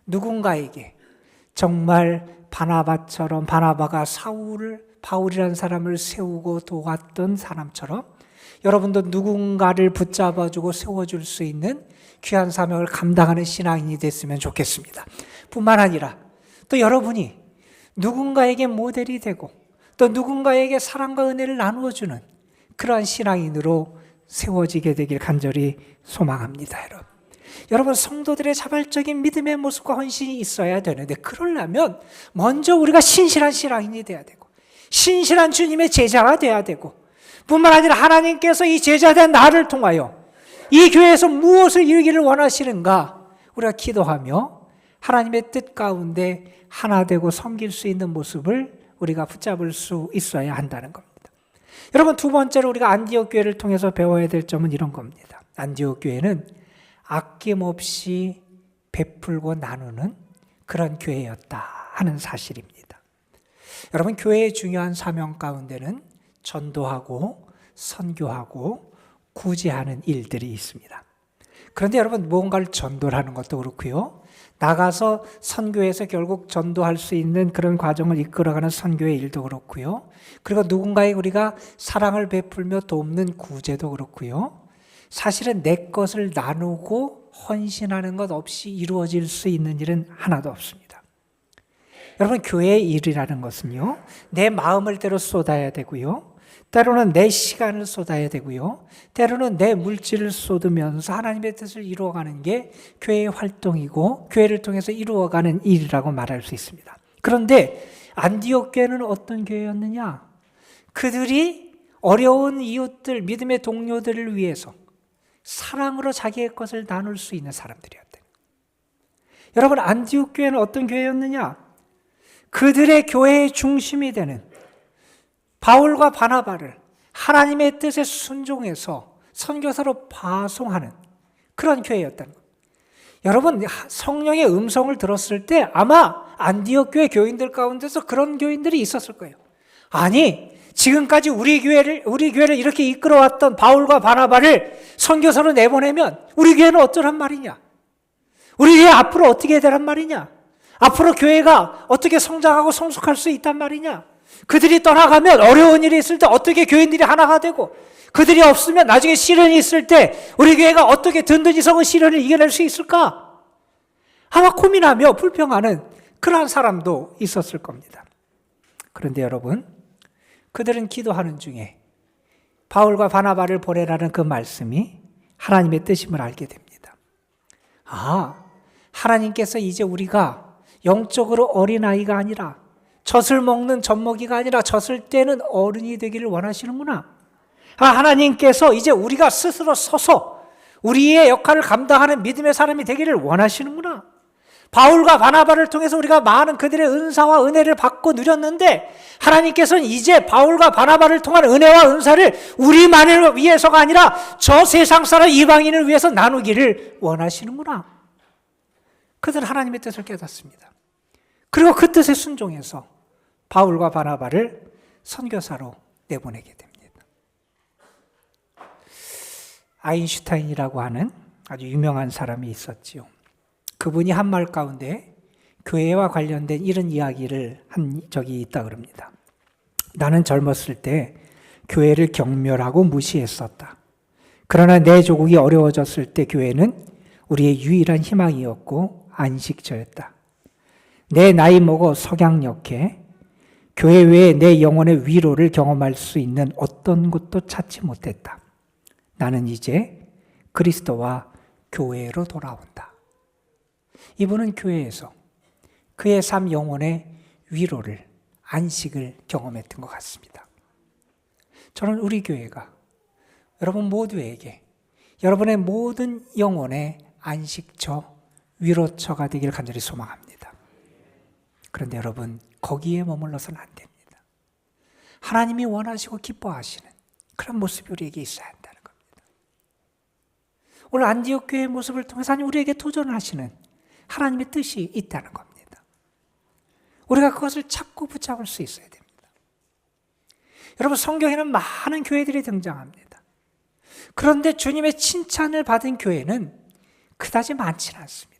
누군가에게 정말 바나바처럼 바나바가 바울이라는 사람을 세우고 도왔던 사람처럼 여러분도 누군가를 붙잡아주고 세워줄 수 있는 귀한 사명을 감당하는 신앙인이 됐으면 좋겠습니다. 뿐만 아니라 또 여러분이 누군가에게 모델이 되고 또 누군가에게 사랑과 은혜를 나누어주는 그러한 신앙인으로 세워지게 되길 간절히 소망합니다. 여러분, 성도들의 자발적인 믿음의 모습과 헌신이 있어야 되는데 그러려면 먼저 우리가 신실한 신앙인이 돼야 되고 신실한 주님의 제자가 돼야 되고 뿐만 아니라 하나님께서 이 제자된 나를 통하여 이 교회에서 무엇을 이루기를 원하시는가 우리가 기도하며 하나님의 뜻 가운데 하나 되고 섬길 수 있는 모습을 우리가 붙잡을 수 있어야 한다는 겁니다. 여러분, 두 번째로 우리가 안디옥 교회를 통해서 배워야 될 점은 이런 겁니다. 안디옥 교회는 아낌없이 베풀고 나누는 그런 교회였다 하는 사실입니다. 여러분, 교회의 중요한 사명 가운데는 전도하고 선교하고 구제하는 일들이 있습니다. 그런데 여러분, 무언가를 전도를 하는 것도 그렇고요. 나가서 선교해서 결국 전도할 수 있는 그런 과정을 이끌어가는 선교의 일도 그렇고요. 그리고 누군가에 우리가 사랑을 베풀며 돕는 구제도 그렇고요. 사실은 내 것을 나누고 헌신하는 것 없이 이루어질 수 있는 일은 하나도 없습니다. 여러분, 교회의 일이라는 것은요, 내 마음을 때로 쏟아야 되고요, 때로는 내 시간을 쏟아야 되고요, 때로는 내 물질을 쏟으면서 하나님의 뜻을 이루어가는 게 교회의 활동이고 교회를 통해서 이루어가는 일이라고 말할 수 있습니다. 그런데 안디옥 교회는 어떤 교회였느냐? 그들이 어려운 이웃들, 믿음의 동료들을 위해서 사랑으로 자기의 것을 나눌 수 있는 사람들이었대요. 여러분, 안디옥 교회는 어떤 교회였느냐? 그들의 교회의 중심이 되는 바울과 바나바를 하나님의 뜻에 순종해서 선교사로 파송하는 그런 교회였다는 겁니다. 여러분, 성령의 음성을 들었을 때 아마 안디옥 교회 교인들 가운데서 그런 교인들이 있었을 거예요. 아니, 지금까지 우리 교회를 이렇게 이끌어왔던 바울과 바나바를 선교사로 내보내면 우리 교회는 어쩌란 말이냐? 우리 교회 앞으로 어떻게 되란 말이냐? 앞으로 교회가 어떻게 성장하고 성숙할 수 있단 말이냐? 그들이 떠나가면 어려운 일이 있을 때 어떻게 교인들이 하나가 되고 그들이 없으면 나중에 시련이 있을 때 우리 교회가 어떻게 든든히 서고 시련을 이겨낼 수 있을까? 아마 고민하며 불평하는 그러한 사람도 있었을 겁니다. 그런데 여러분, 그들은 기도하는 중에 바울과 바나바를 보내라는 그 말씀이 하나님의 뜻임을 알게 됩니다. 하나님께서 이제 우리가 영적으로 어린아이가 아니라 젖을 먹는 젖먹이가 아니라 젖을 떼는 어른이 되기를 원하시는구나. 하나님께서 이제 우리가 스스로 서서 우리의 역할을 감당하는 믿음의 사람이 되기를 원하시는구나. 바울과 바나바를 통해서 우리가 많은 그들의 은사와 은혜를 받고 누렸는데 하나님께서는 이제 바울과 바나바를 통한 은혜와 은사를 우리만을 위해서가 아니라 저 세상 사람 이방인을 위해서 나누기를 원하시는구나. 그들은 하나님의 뜻을 깨닫습니다. 그리고 그 뜻에 순종해서 바울과 바나바를 선교사로 내보내게 됩니다. 아인슈타인이라고 하는 아주 유명한 사람이 있었지요. 그분이 한 말 가운데 교회와 관련된 이런 이야기를 한 적이 있다 그럽니다. 나는 젊었을 때 교회를 경멸하고 무시했었다. 그러나 내 조국이 어려워졌을 때 교회는 우리의 유일한 희망이었고 안식처였다. 내 나이 먹어 석양역해 교회 외에 내 영혼의 위로를 경험할 수 있는 어떤 곳도 찾지 못했다. 나는 이제 그리스도와 교회로 돌아온다. 이분은 교회에서 그의 삶 영혼의 위로를, 안식을 경험했던 것 같습니다. 저는 우리 교회가 여러분 모두에게 여러분의 모든 영혼의 안식처, 위로처가 되기를 간절히 소망합니다. 그런데 여러분, 거기에 머물러서는 안 됩니다. 하나님이 원하시고 기뻐하시는 그런 모습이 우리에게 있어야 한다는 겁니다. 오늘 안디옥 교회의 모습을 통해서 하나님 우리에게 도전하시는 하나님의 뜻이 있다는 겁니다. 우리가 그것을 찾고 붙잡을 수 있어야 됩니다. 여러분, 성경에는 많은 교회들이 등장합니다. 그런데 주님의 칭찬을 받은 교회는 그다지 많지는 않습니다.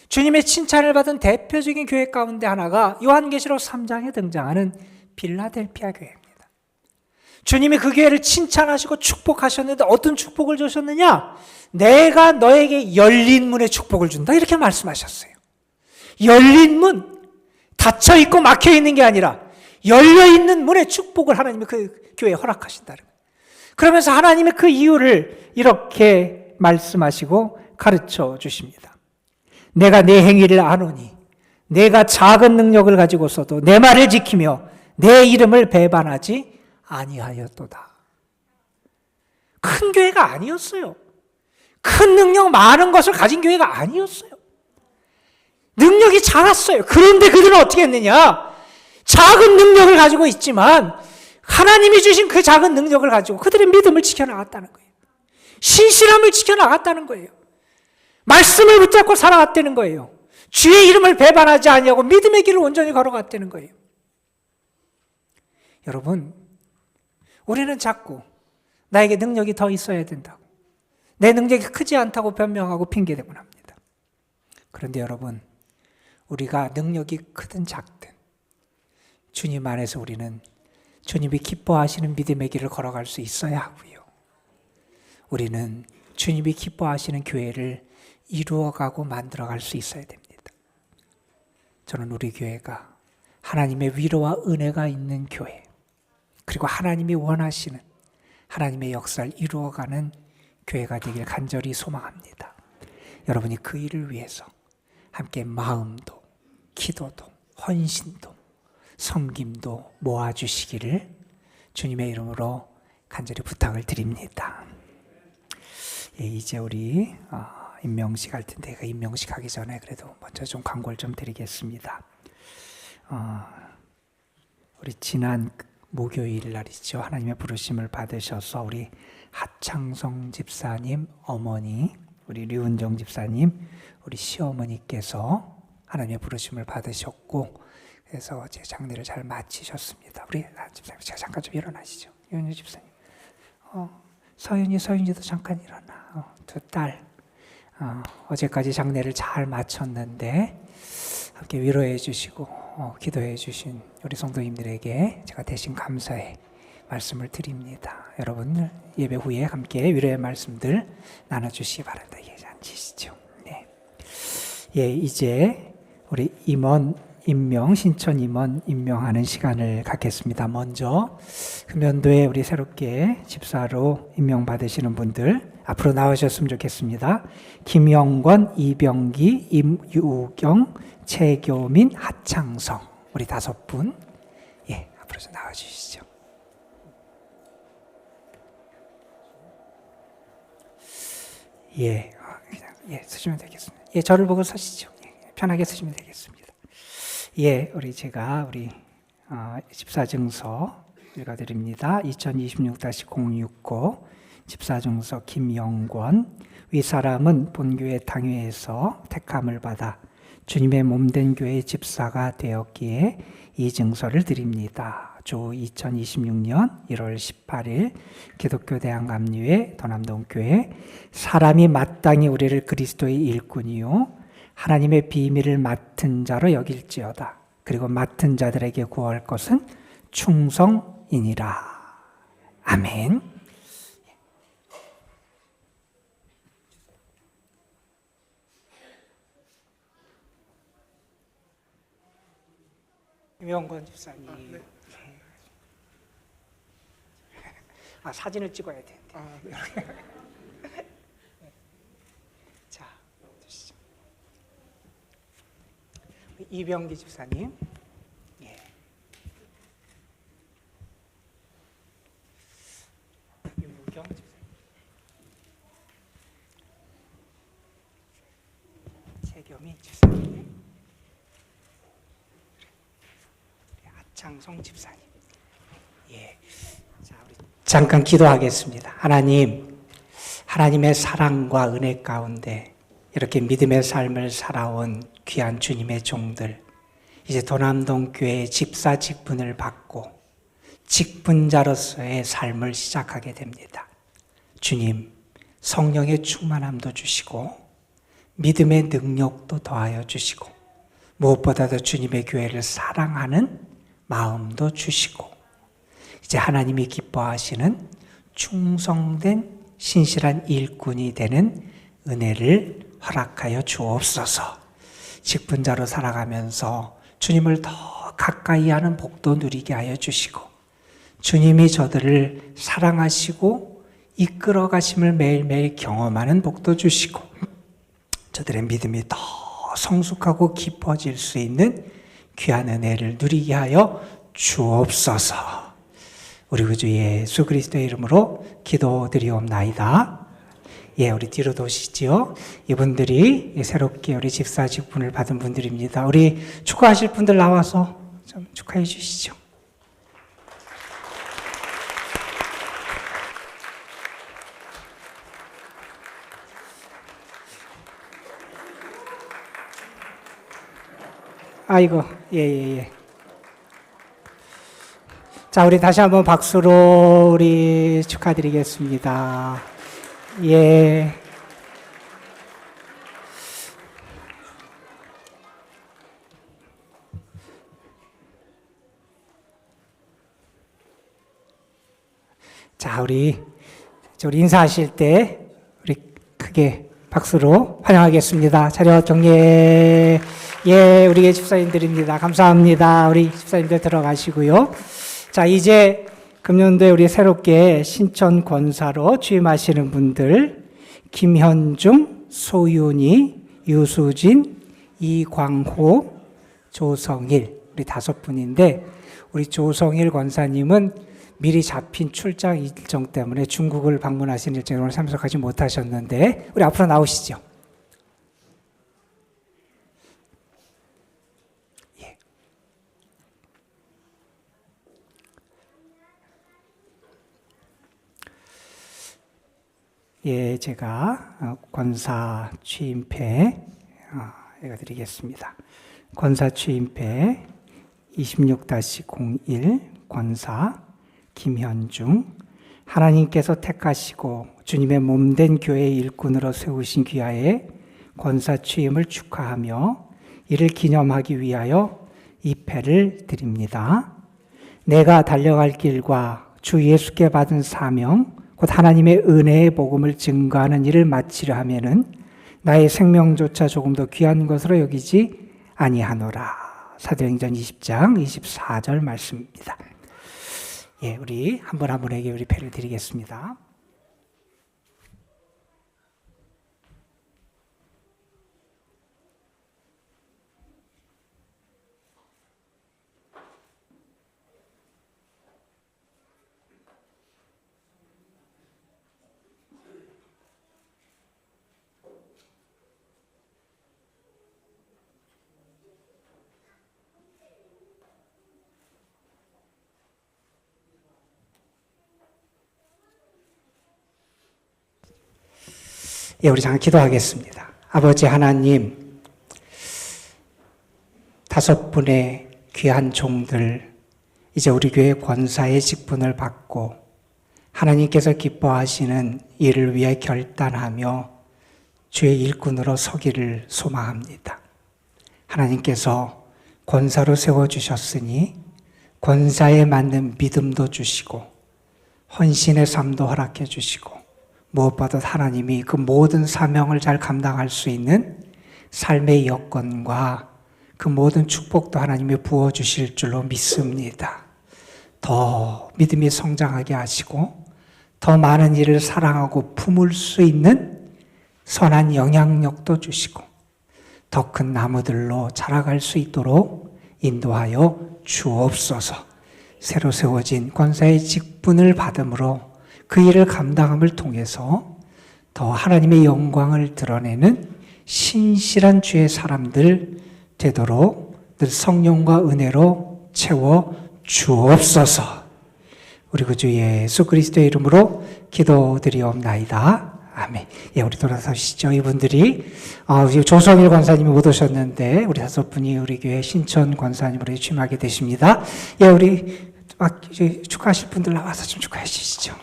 주님의 칭찬을 받은 대표적인 교회 가운데 하나가 요한계시록 3장에 등장하는 빌라델피아 교회입니다. 주님이 그 교회를 칭찬하시고 축복하셨는데 어떤 축복을 주셨느냐? 내가 너에게 열린 문의 축복을 준다, 이렇게 말씀하셨어요. 열린 문, 닫혀있고 막혀있는 게 아니라 열려있는 문의 축복을 하나님이 그 교회에 허락하신다는 거예요. 그러면서 하나님의 그 이유를 이렇게 말씀하시고 가르쳐 주십니다. 내가 내 행위를 아노니 내가 작은 능력을 가지고서도 내 말을 지키며 내 이름을 배반하지 아니하였도다. 큰 교회가 아니었어요. 큰 능력 많은 것을 가진 교회가 아니었어요. 능력이 작았어요. 그런데 그들은 어떻게 했느냐? 작은 능력을 가지고 있지만 하나님이 주신 그 작은 능력을 가지고 그들의 믿음을 지켜나갔다는 거예요. 신실함을 지켜나갔다는 거예요. 말씀을 붙잡고 살아갔다는 거예요. 주의 이름을 배반하지 아니하고 믿음의 길을 온전히 걸어갔다는 거예요. 여러분, 우리는 자꾸 나에게 능력이 더 있어야 된다고, 내 능력이 크지 않다고 변명하고 핑계대곤 합니다. 그런데 여러분, 우리가 능력이 크든 작든 주님 안에서 우리는 주님이 기뻐하시는 믿음의 길을 걸어갈 수 있어야 하고요. 우리는 주님이 기뻐하시는 교회를 이루어가고 만들어갈 수 있어야 됩니다. 저는 우리 교회가 하나님의 위로와 은혜가 있는 교회, 그리고 하나님이 원하시는 하나님의 역사를 이루어가는 교회가 되길 간절히 소망합니다. 여러분이 그 일을 위해서 함께 마음도, 기도도, 헌신도, 섬김도 모아주시기를 주님의 이름으로 간절히 부탁을 드립니다. 예, 이제 우리 임명식 할 텐데, 그 임명식 하기 전에 그래도 먼저 좀 광고를 좀 드리겠습니다. 우리 지난 목요일 날이죠. 하나님의 부르심을 받으셔서 우리 하창성 집사님 어머니, 우리 류은정 집사님, 우리 시어머니께서 하나님의 부르심을 받으셨고, 그래서 제 장례를 잘 마치셨습니다. 우리 집사님, 제가 잠깐 좀 일어나시죠. 윤유 집사님, 서윤이도 잠깐 일어나. 두 딸, 어제까지 장례를 잘 마쳤는데 함께 위로해 주시고 기도해 주신 우리 성도님들에게 제가 대신 감사의 말씀을 드립니다. 여러분, 예배 후에 함께 위로의 말씀들 나눠주시기 바랍니다. 예, 앉으시죠. 네. 예, 이제 우리 신천 임원 임명하는 시간을 갖겠습니다. 먼저 금연도에 우리 새롭게 집사로 임명받으시는 분들 앞으로 나오셨으면 좋겠습니다. 김영권, 이병기, 임유경, 최교민, 하창성, 우리 5분, 예, 앞으로 좀 나와주시죠. 예, 그냥 쓰시면 되겠습니다. 예, 저를 보고 서시죠. 예, 편하게 쓰시면 되겠습니다. 예, 우리 집사증서 읽어드립니다. 2026-069 집사증서 김영권. 윗사람은 본교회 당회에서 택함을 받아 주님의 몸된 교회 집사가 되었기에 이 증서를 드립니다. 주 2026년 1월 18일 기독교 대한감리회 도남동교회. 사람이 마땅히 우리를 그리스도의 일꾼이요 하나님의 비밀을 맡은 자로 여길지어다. 그리고 맡은 자들에게 구할 것은 충성이니라. 아멘. 김영권 집사님. 네. 사진을 찍어야 되는데. 네. 자, 주시죠. 이병기 집사님. 예. 유경 집사님. 최교민 집사님. 장성 집사님. 예. 자, 우리 잠깐 기도하겠습니다. 하나님, 하나님의 사랑과 은혜 가운데 이렇게 믿음의 삶을 살아온 귀한 주님의 종들, 이제 도남동 교회 집사 직분을 받고 직분자로서의 삶을 시작하게 됩니다. 주님, 성령의 충만함도 주시고 믿음의 능력도 더하여 주시고 무엇보다도 주님의 교회를 사랑하는 마음도 주시고 이제 하나님이 기뻐하시는 충성된 신실한 일꾼이 되는 은혜를 허락하여 주옵소서. 직분자로 살아가면서 주님을 더 가까이 하는 복도 누리게 하여 주시고 주님이 저들을 사랑하시고 이끌어 가심을 매일매일 경험하는 복도 주시고 저들의 믿음이 더 성숙하고 깊어질 수 있는 귀한 은혜를 누리게 하여 주옵소서. 우리 구주 예수 그리스도의 이름으로 기도드리옵나이다. 예, 우리 뒤로 도시지요. 이분들이 새롭게 우리 집사 직분을 받은 분들입니다. 우리 축하하실 분들 나와서 좀 축하해 주시죠. 아이고, 예. 자, 우리 다시 한번 박수로 우리 축하드리겠습니다. 예. 자, 우리 인사하실 때 우리 크게 박수로 환영하겠습니다. 차렷 경례. 예, 우리 집사님들입니다. 감사합니다. 우리 집사님들 들어가시고요. 자, 이제 금년도에 우리 새롭게 신천 권사로 취임하시는 분들, 김현중, 소윤이, 유수진, 이광호, 조성일, 우리 5분인데, 우리 조성일 권사님은 미리 잡힌 출장 일정 때문에 중국을 방문하신 일정에 오늘 참석하지 못하셨는데, 우리 앞으로 나오시죠. 예, 제가 권사 취임패 읽어드리겠습니다. 권사 취임패 26-01 권사 김현중, 하나님께서 택하시고 주님의 몸된 교회의 일꾼으로 세우신 귀하의 권사 취임을 축하하며 이를 기념하기 위하여 이 패를 드립니다. 내가 달려갈 길과 주 예수께 받은 사명, 곧 하나님의 은혜의 복음을 증거하는 일을 마치려 하면은 나의 생명조차 조금 더 귀한 것으로 여기지 아니하노라. 사도행전 20장 24절 말씀입니다. 예, 우리 한 분 한 분에게 우리 패를 드리겠습니다. 예, 우리 잠깐 기도하겠습니다. 아버지 하나님, 5분의 귀한 종들, 이제 우리 교회 권사의 직분을 받고 하나님께서 기뻐하시는 일을 위해 결단하며 주의 일꾼으로 서기를 소망합니다. 하나님께서 권사로 세워주셨으니 권사에 맞는 믿음도 주시고 헌신의 삶도 허락해 주시고 무엇보다 하나님이 그 모든 사명을 잘 감당할 수 있는 삶의 여건과 그 모든 축복도 하나님이 부어주실 줄로 믿습니다. 더 믿음이 성장하게 하시고 더 많은 일을 사랑하고 품을 수 있는 선한 영향력도 주시고 더 큰 나무들로 자라갈 수 있도록 인도하여 주옵소서. 새로 세워진 권사의 직분을 받음으로 그 일을 감당함을 통해서 더 하나님의 영광을 드러내는 신실한 주의 사람들 되도록 늘 성령과 은혜로 채워 주옵소서. 우리 구주 예수 그리스도의 이름으로 기도드리옵나이다. 아멘. 예, 우리 돌아서시죠. 이분들이 조성일 권사님이 못 오셨는데 우리 5분이 우리 교회 신천 권사님으로 취임하게 되십니다. 예, 우리 이제 축하하실 분들 나와서 좀 축하해 주시죠.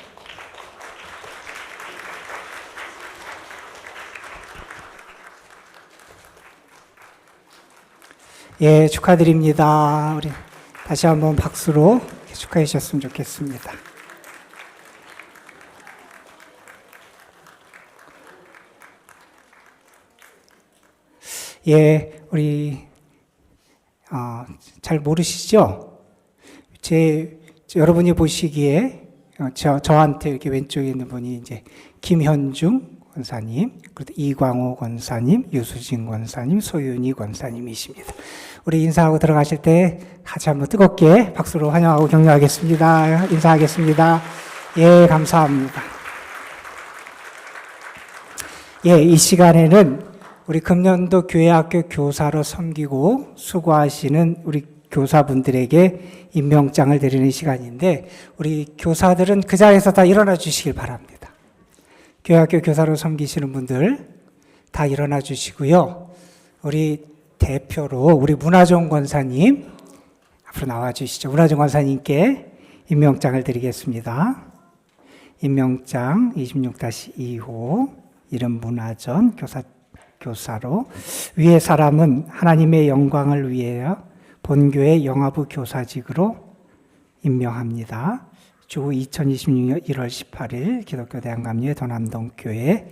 예, 축하드립니다. 우리 다시 한번 박수로 축하해 주셨으면 좋겠습니다. 예, 우리 잘 모르시죠? 여러분이 보시기에 저한테 이렇게 왼쪽에 있는 분이 이제 김현중 권사님, 그리고 이광호 권사님, 유수진 권사님, 소윤희 권사님이십니다. 우리 인사하고 들어가실 때 같이 한번 뜨겁게 박수로 환영하고 격려하겠습니다. 인사하겠습니다. 예, 감사합니다. 예, 이 시간에는 우리 금년도 교회학교 교사로 섬기고 수고하시는 우리 교사분들에게 임명장을 드리는 시간인데 우리 교사들은 그 자리에서 다 일어나 주시길 바랍니다. 교회학교 교사로 섬기시는 분들 다 일어나 주시고요. 우리 대표로 우리 문화정 권사님 앞으로 나와 주시죠. 문화정 권사님께 임명장을 드리겠습니다. 임명장 26-2호 이름 문화정 교사로 위의 사람은 하나님의 영광을 위하여 본교회 영화부 교사직으로 임명합니다. 주 2026년 1월 18일 기독교 대한감리회 도남동교회.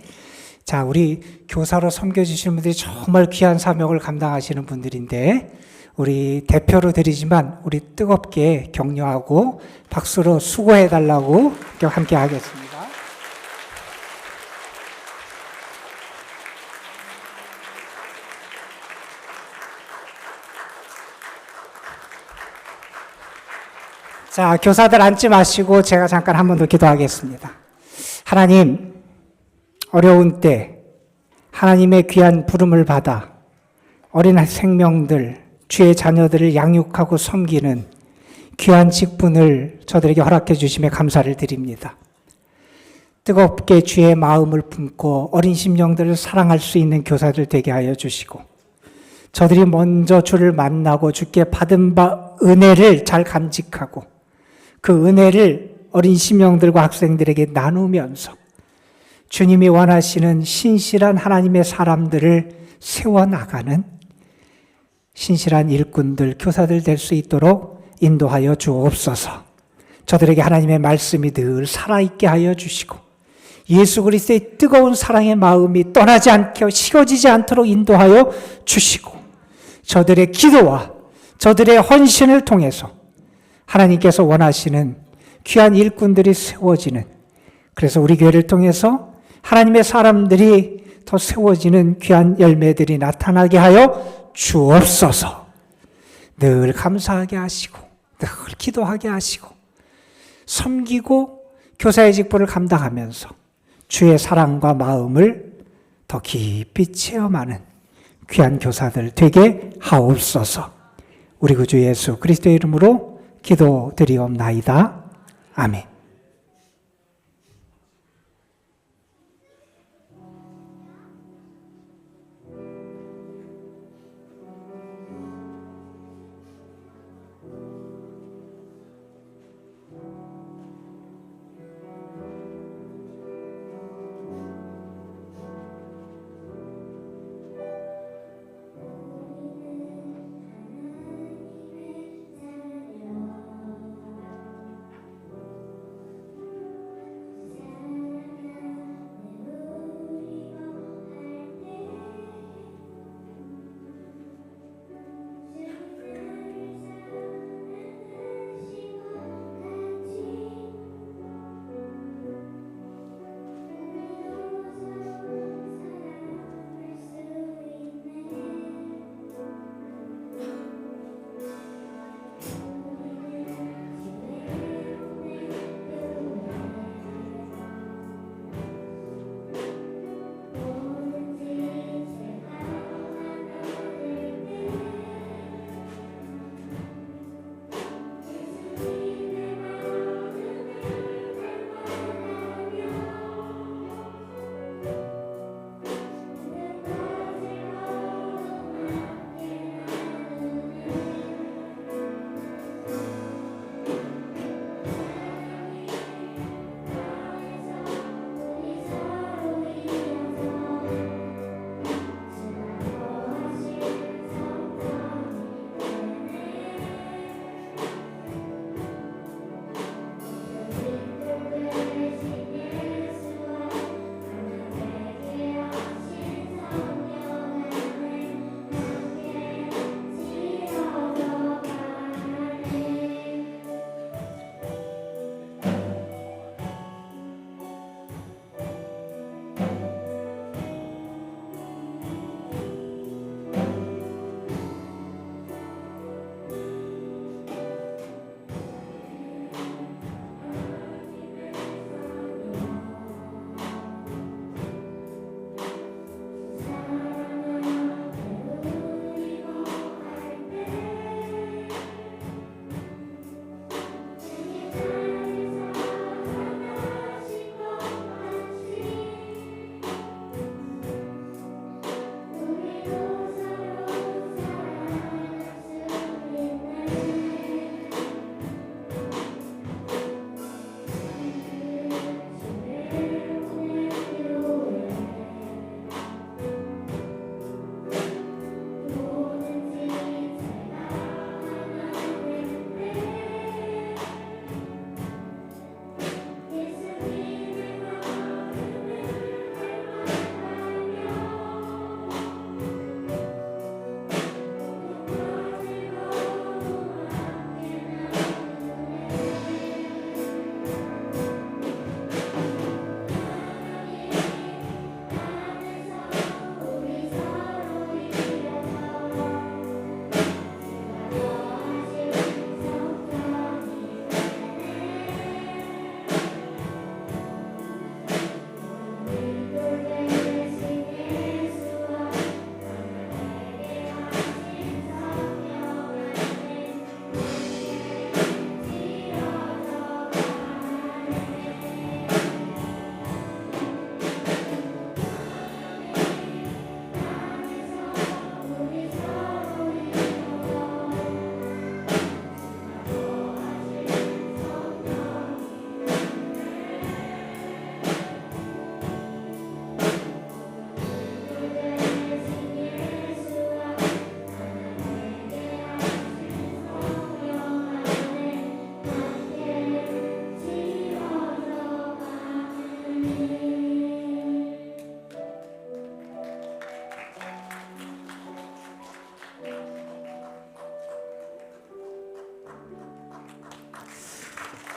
자, 우리 교사로 섬겨주시는 분들이 정말 귀한 사명을 감당하시는 분들인데 우리 대표로 드리지만 우리 뜨겁게 격려하고 박수로 수고해달라고 함께 하겠습니다. 자, 교사들 앉지 마시고 제가 잠깐 한 번 더 기도하겠습니다. 하나님, 어려운 때 하나님의 귀한 부름을 받아 어린 생명들, 주의 자녀들을 양육하고 섬기는 귀한 직분을 저들에게 허락해 주심에 감사를 드립니다. 뜨겁게 주의 마음을 품고 어린 심령들을 사랑할 수 있는 교사들 되게 하여 주시고 저들이 먼저 주를 만나고 주께 받은 바 은혜를 잘 감직하고 그 은혜를 어린 심령들과 학생들에게 나누면서 주님이 원하시는 신실한 하나님의 사람들을 세워나가는 신실한 일꾼들, 교사들 될 수 있도록 인도하여 주옵소서. 저들에게 하나님의 말씀이 늘 살아있게 하여 주시고 예수 그리스도의 뜨거운 사랑의 마음이 떠나지 않게 식어지지 않도록 인도하여 주시고 저들의 기도와 저들의 헌신을 통해서 하나님께서 원하시는 귀한 일꾼들이 세워지는, 그래서 우리 교회를 통해서 하나님의 사람들이 더 세워지는 귀한 열매들이 나타나게 하여 주옵소서. 늘 감사하게 하시고 늘 기도하게 하시고 섬기고 교사의 직분을 감당하면서 주의 사랑과 마음을 더 깊이 체험하는 귀한 교사들 되게 하옵소서. 우리 구주 예수 그리스도의 이름으로 기도드리옵나이다. 아멘.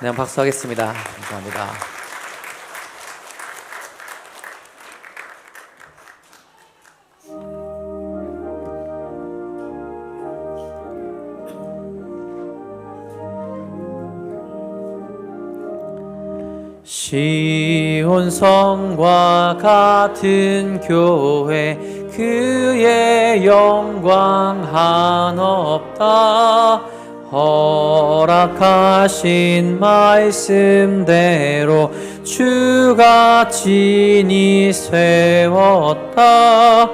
네, 한번 박수하겠습니다. 감사합니다. 시온성과 같은 교회 그의 영광 한없다. 허락하신 말씀대로 주가 친히 세웠다.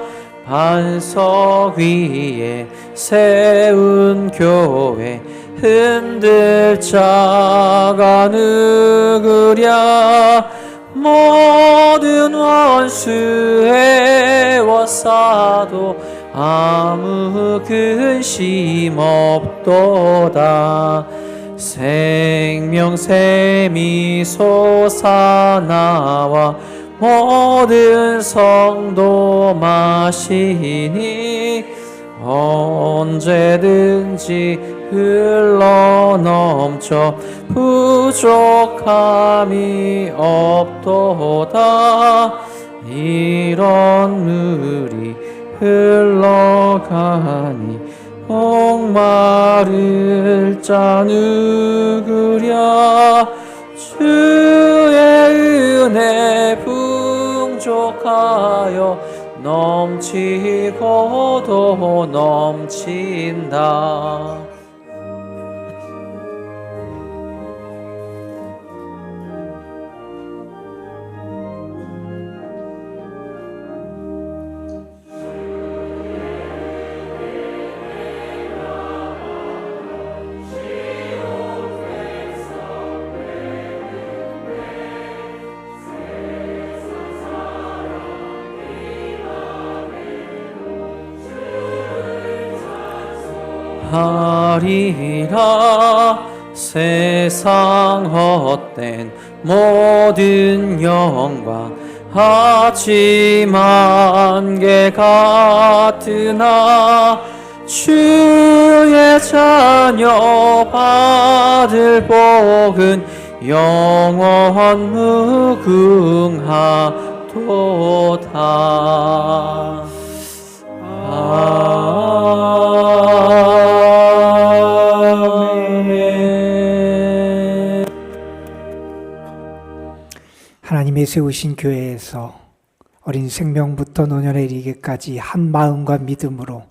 반석 위에 세운 교회 흔들 자가 누구랴. 모든 원수 애워싸도 아무 근심 없도다. 생명샘이 솟아나와 모든 성도 마시니 언제든지 흘러넘쳐 부족함이 없도다. 이런 물이 흘러가니 목마를 자 누구랴. 주의 은혜 풍족하여 넘치고도 넘친다. 하리라. 세상 헛된 모든 영광 하지만 개 같으나 주의 자녀 받을 복은 영원 무궁하도다. 하나님이 세우신 교회에서 어린 생명부터 노년에 이르기까지 한 마음과 믿음으로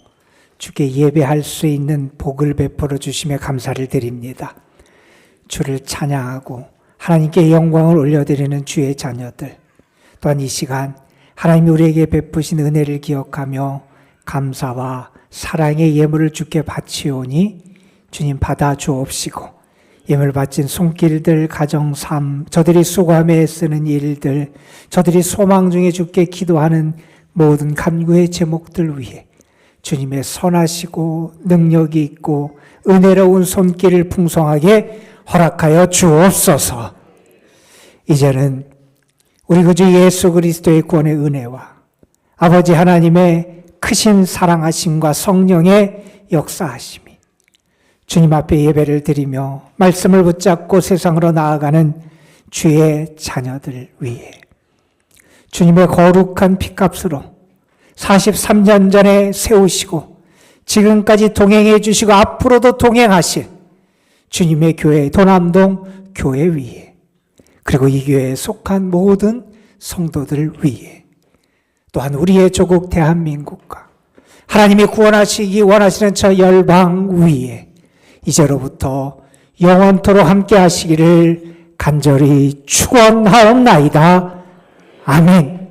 주께 예배할 수 있는 복을 베풀어 주심에 감사를 드립니다. 주를 찬양하고 하나님께 영광을 올려드리는 주의 자녀들, 또한 이 시간 하나님이 우리에게 베푸신 은혜를 기억하며 감사와 사랑의 예물을 주께 바치오니 주님 받아 주옵시고, 예물 바친 손길들, 가정, 삶, 저들이 수고하며 애쓰는 일들, 저들이 소망 중에 주께 기도하는 모든 간구의 제목들 위해 주님의 선하시고 능력이 있고 은혜로운 손길을 풍성하게 허락하여 주옵소서. 이제는 우리 구주 예수 그리스도의 구원의 은혜와 아버지 하나님의 크신 사랑하심과 성령의 역사하심이 주님 앞에 예배를 드리며 말씀을 붙잡고 세상으로 나아가는 주의 자녀들 위해 주님의 거룩한 피값으로 43년 전에 세우시고 지금까지 동행해 주시고 앞으로도 동행하실 주님의 교회 도남동 교회 위에, 그리고 이 교회에 속한 모든 성도들 위에, 또한 우리의 조국 대한민국과 하나님이 구원하시기 원하시는 저 열방 위에 이제로부터 영원토록 함께 하시기를 간절히 축원하옵나이다. 아멘.